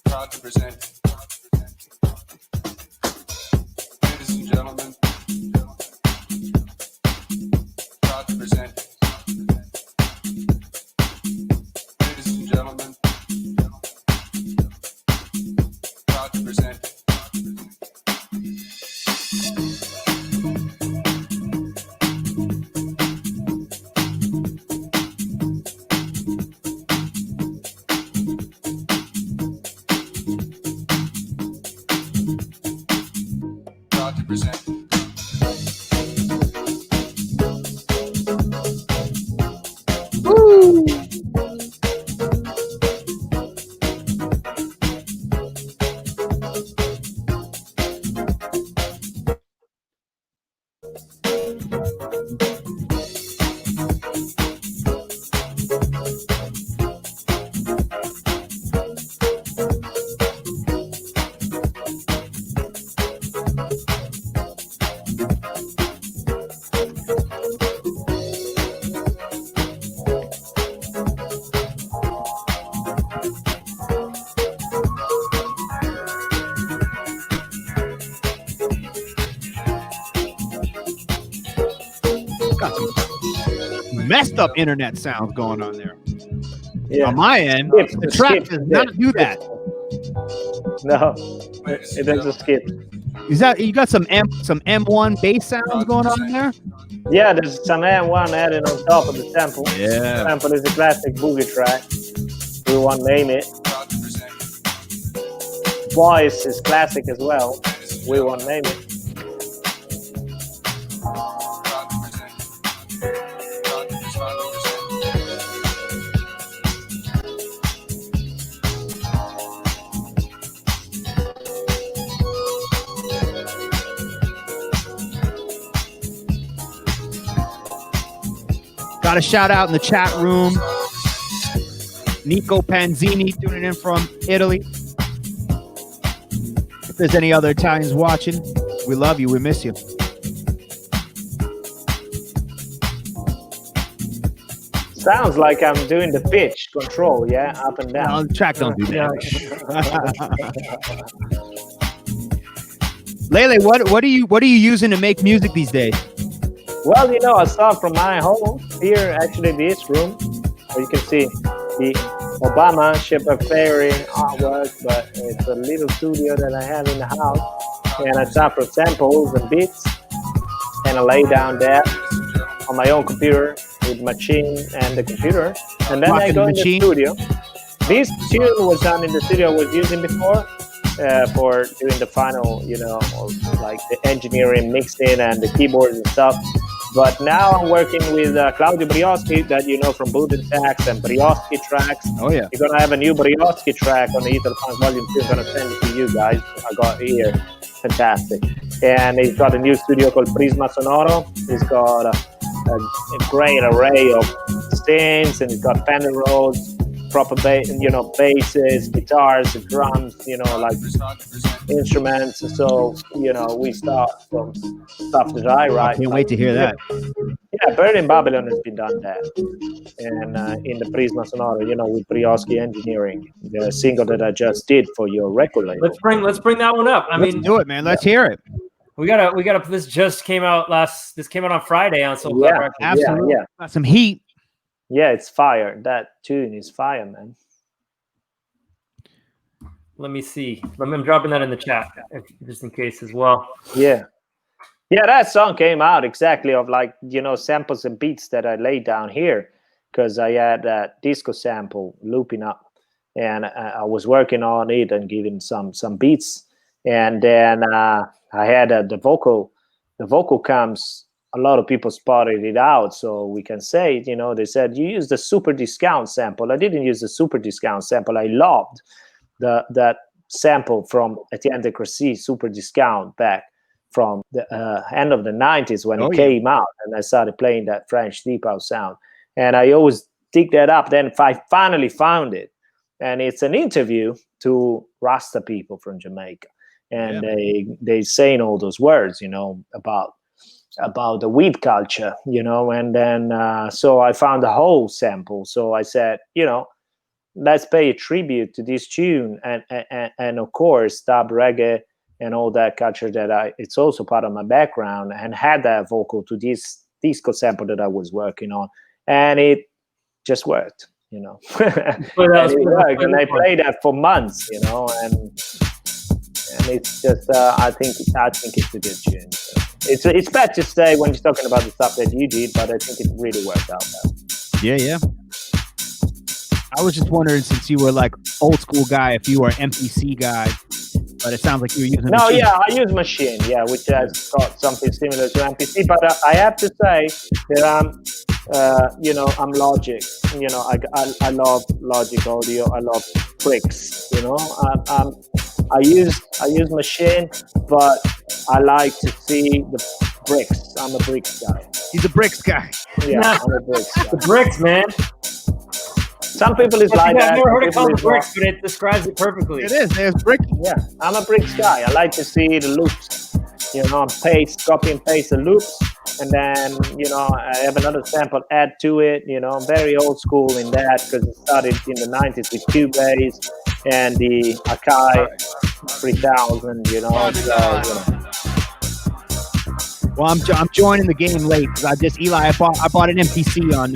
Proud to present. Ladies and gentlemen. Proud to present. got some messed up internet sounds going on there. Yeah. On my end, Skip, the track skip, does not do that. No, it doesn't skip. Is that you got some M1 bass sounds going on there? Yeah, there's some M1 added on top of the sample. Yeah. Sample is a classic boogie track. We won't name it. Voice is classic as well. We won't name it. Got a shout out in the chat room. Nico Panzini tuning in from Italy. If there's any other Italians watching, we love you. We miss you. Sounds like I'm doing the pitch control, yeah, up and down. No, the track don't do that. Lele, what are you using to make music these days? Well, I start from my home here, actually this room, where you can see the Obama Shepherd Ferry artwork, but it's a little studio that I have in the house, and I start from samples and beats, and I lay down there on my own computer with machine and the computer, and then I go in the studio. This tune was done in the studio I was using before for doing the final, like the engineering, mixing, and the keyboards and stuff. But now I'm working with Claudio Brioschi, that you know from Booted Sax and Brioschi tracks. Oh yeah. You're gonna have a new Brioschi track on the Ethel Funk Volume 2. I'm gonna send it to you guys. I got here. Fantastic. And he's got a new studio called Prisma Sonoro. He's got a great array of synths, and he's got Fender Rhodes, proper basses, guitars, drums, like instruments. So, we start from stuff that I write. I can't wait to hear that. Yeah, Burning Babylon has been done there. And in the Prisma Sonoro, with Brioschi Engineering, the single that I just did for your record label. Let's bring that one up. Let's do it, man. Let's hear it. We gotta. This just came out This came out on Friday on Soul Club Records. Absolutely. Yeah. Got some heat. Yeah, it's fire. That tune is fire, man. Let me see. I'm dropping that in the chat just in case as well. Yeah. Yeah, that song came out exactly of samples and beats that I laid down here, because I had that disco sample looping up, and I was working on it and giving some beats, and then I had the vocal. The vocal comes. A lot of people spotted it out, so we can say it. They said you used the super discount sample. I didn't use the super discount sample. I loved that sample from Etienne de Crécy, super discount, back from the end of the 90s when it came out, and I started playing that French deep house sound. And I always dig that up. Then I finally found it, and it's an interview to Rasta people from Jamaica, and they saying all those words, about the weed culture, and then so I found the whole sample. So I said, let's pay a tribute to this tune, and of course dub reggae and all that culture that it's also part of my background, and had that vocal to this disco sample that I was working on, and it just worked, and it worked, and I played that for months, and it's just I think it's a good tune. It's bad to say when you're talking about the stuff that you did, but I think it really worked out well. Yeah. I was just wondering, since you were like old school guy, if you were an MPC guy, but it sounds like you were using machine. Yeah, I use machine, which has got something similar to MPC, but I have to say that I'm Logic. I love Logic audio. I love bricks. I use machine, but I like to see the bricks. I'm a bricks guy. He's a bricks guy. Yeah, I'm a bricks guy. The bricks, man. Some people is like that. I've never heard it called the bricks, but it describes it perfectly. It is. There's bricks. Yeah, I'm a bricks guy. I like to see the loops. Copy and paste the loops, and then I have another sample add to it. I'm very old school in that, because it started in the 90s with Cubase and the Akai 3000. Well, I'm joining the game late because I bought an MPC on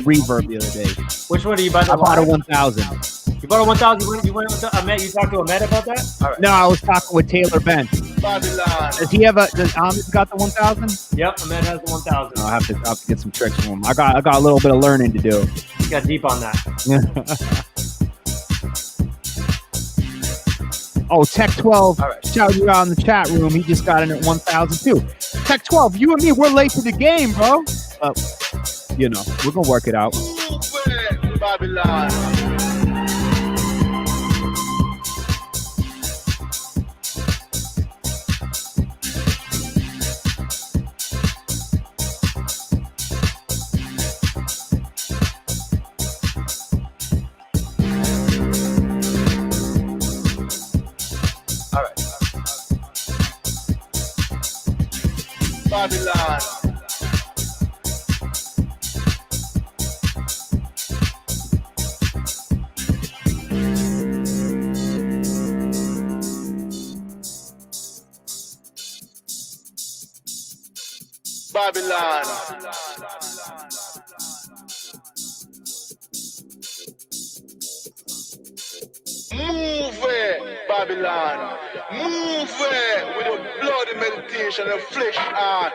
Reverb the other day. Which one do you buy? I bought a 1000. You bought a 1000. You went with Ahmed. You talked to Ahmed about that? All right. No, I was talking with Taylor Bent. Babylon. Does Ahmed got the 1000? Yep, Ahmed has the 1000. I'll have to get some tricks from him. I got a little bit of learning to do. You got deep on that. Oh, Tech 12, All right. shout you out in the chat room. He just got in at 1,000 too. Tech 12, you and me, we're late to the game, bro. We're gonna work it out. Babylon. All right. Babylon. Babylon. Move it, Babylon. Move it with your bloody meditation, your flesh art.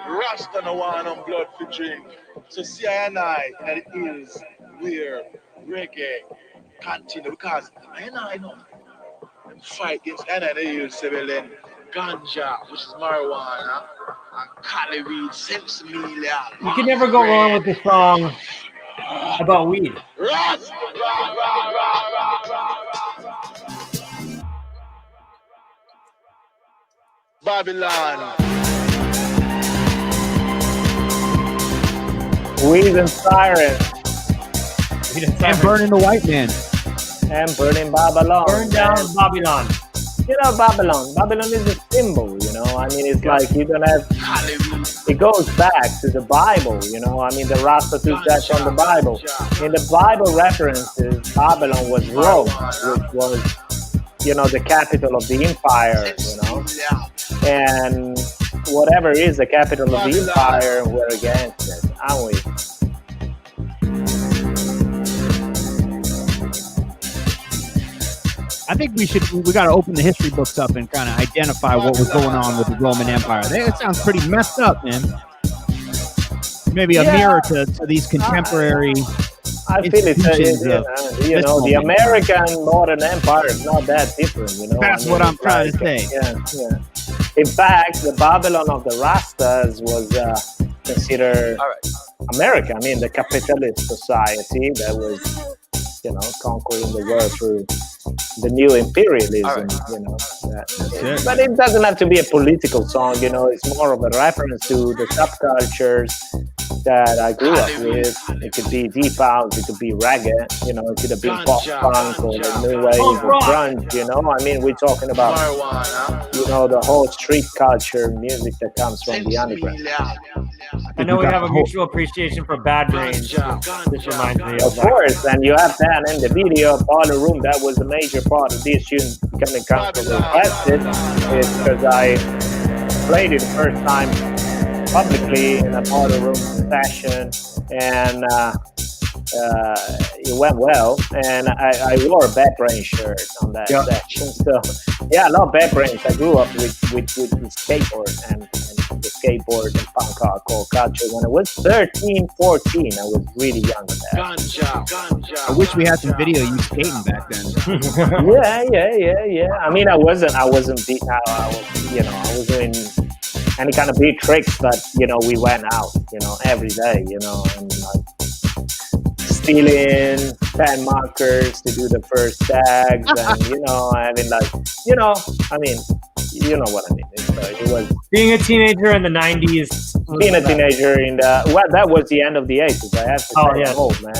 Rasta no one on blood for drink. So see I and I that it is where reggae continue because I know them fight against and they use several ganja, which is marijuana, and cali weed, sensimilia. You can never go wrong with the song about weed. Rasta. Babylon. Weed and siren And burning the white man. and burning Babylon. Burn down Babylon. You know, Babylon. Babylon is a symbol, you know. I mean, it's like you don't have. It goes back to the Bible, you know. I mean, the Rasta took that from the Bible. In the Bible references, Babylon was Rome, which was, you know, the capital of the empire, you know. And whatever is the capital of the empire, we're against it, aren't we? I think we got to open the history books up and kind of identify what was going on with the Roman Empire. It sounds pretty messed up, man. Maybe a mirror to these contemporary I feel institutions you know, the American modern empire is not that different, you know. That's I mean, what I'm it's trying to say. Yeah. In fact, the Babylon of the Rastas was considered America. I mean, the capitalist society that was, you know, conquering the world through the new imperialism, you know. But it doesn't have to be a political song, you know. It's more of a reference to the subcultures that I grew up with. It could be deep house, it could be reggae, you know, it could have been pop punk or the new wave or grunge, you know. I mean, we're talking about, you know, the whole street culture music that comes from the underground. I know we have a mutual appreciation for Bad Brains. This reminds me Of course, and you have that in the video, Parlor Room. That was a major part of this tune becoming comfortable requested. It's because I played it the first time publicly in a Parlor Room session, and it went well. And I wore a Bad Brain shirt on that session. So yeah, I love Bad Brains. I grew up with skateboard and the skateboard and punk hardcore culture when I was 13, 14. I was really young with that. I wish we had some video of you skating back then. Yeah. I mean, I wasn't beat out. I was doing any kind of big tricks, but you know, we went out, you know, every day, you know, and like stealing pen markers to do the first tags, and you know, having like, you know, I mean, you know what I mean. It was being a teenager in the 90s. Being a teenager in the that was the end of the 80s. I have to say, I'm old, man.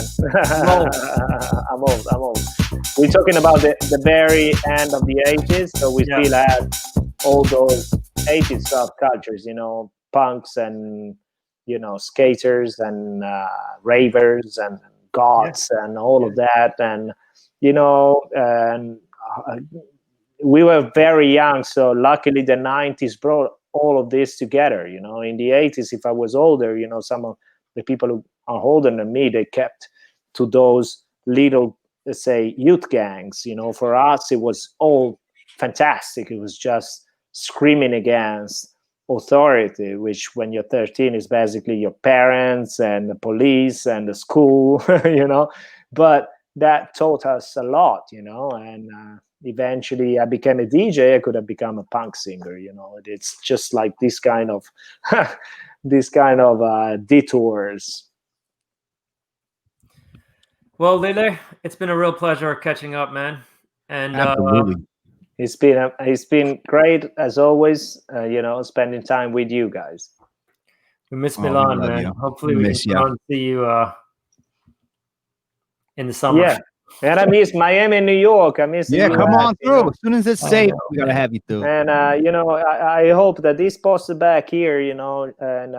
I'm old. We're talking about the very end of the 80s, so we still have all those 80s subcultures, you know, punks and, you know, skaters and ravers and goths and all of that, and you know, and we were very young, so luckily the 90s brought all of this together. You know, in the 80s, if I was older, you know, some of the people who are older than me, they kept to those little, let's say, youth gangs. You know, for us, it was all fantastic. It was just screaming against authority, which when you're 13 is basically your parents and the police and the school, you know. But that taught us a lot, you know, and eventually I became a DJ. I could have become a punk singer, you know. It's just like this kind of detours. Well, Lele, it's been a real pleasure catching up, man. And Absolutely. It's been great as always, you know, spending time with you guys. we miss Oh, we Milan, love man. you. Hopefully We we miss can ya. come and see you in the summer. Yeah, and I miss Miami and New York. I miss the Yeah, come US, on you know. through. As soon as it's safe, we gotta have you through. And you know, I hope that this posted back here, you know, and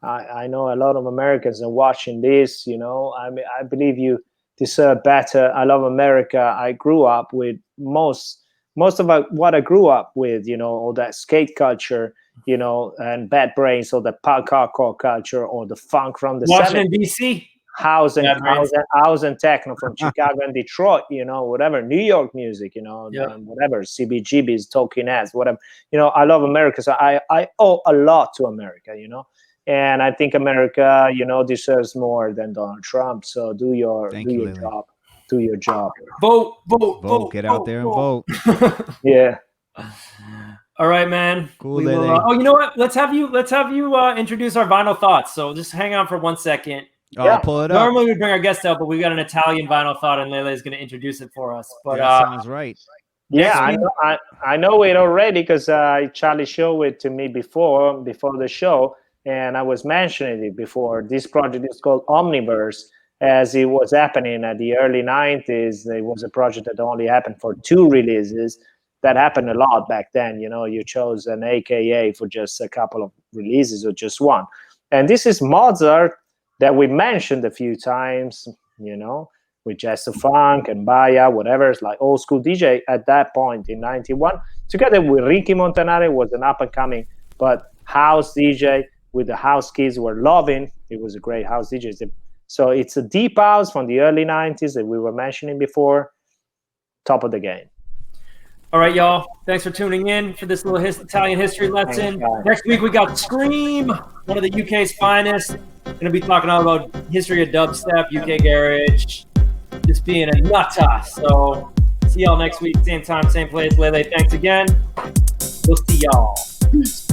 I know a lot of Americans are watching this. You know, I mean, I believe you deserve better. I love America. I grew up with most of what I grew up with. You know, all that skate culture, you know, and Bad Brains, or the punk hardcore culture, or the funk from the Washington 70s. D.C. House Bad Brains. and techno from Chicago and Detroit, you know, whatever, New York music, you know, Yeah. whatever, CBGBs, Talking Heads, whatever, you know. I love America, so I owe a lot to America, you know, and I think America, you know, deserves more than Donald Trump. So do your Lele. job, do your job. Vote. Get out there and vote. Yeah. All right, man. Cool, We will, Lele. oh, you know what? Let's have you introduce our vinyl thoughts. So just hang on for 1 second. I'll pull it up. Normally we bring our guests out, but we got an Italian vinyl thought, and Lele is going to introduce it for us. But That sounds right. Yeah, next week- I know it already because Charlie showed it to me before the show, and I was mentioning it before. This project is called Omniverse, as it was happening at the early 90s. It was a project that only happened for 2 releases. That happened a lot back then. You know, you chose an AKA for just a couple of releases or just one. And this is Mozart that we mentioned a few times, you know, with Jazz to Funk and Baya, whatever. It's like old school DJ at that point in 91. Together with Ricky Montanari, was an up and coming, but house DJ with the house kids were loving. It was a great house DJ. So it's a deep house from the early 90s that we were mentioning before. Top of the game. All right, y'all. Thanks for tuning in for this little Italian history lesson. Next week, we got Scream, one of the UK's finest. Going to be talking all about history of dubstep, UK garage, just being a nutter. So see y'all next week, same time, same place. Lele, thanks again. We'll see y'all. Peace.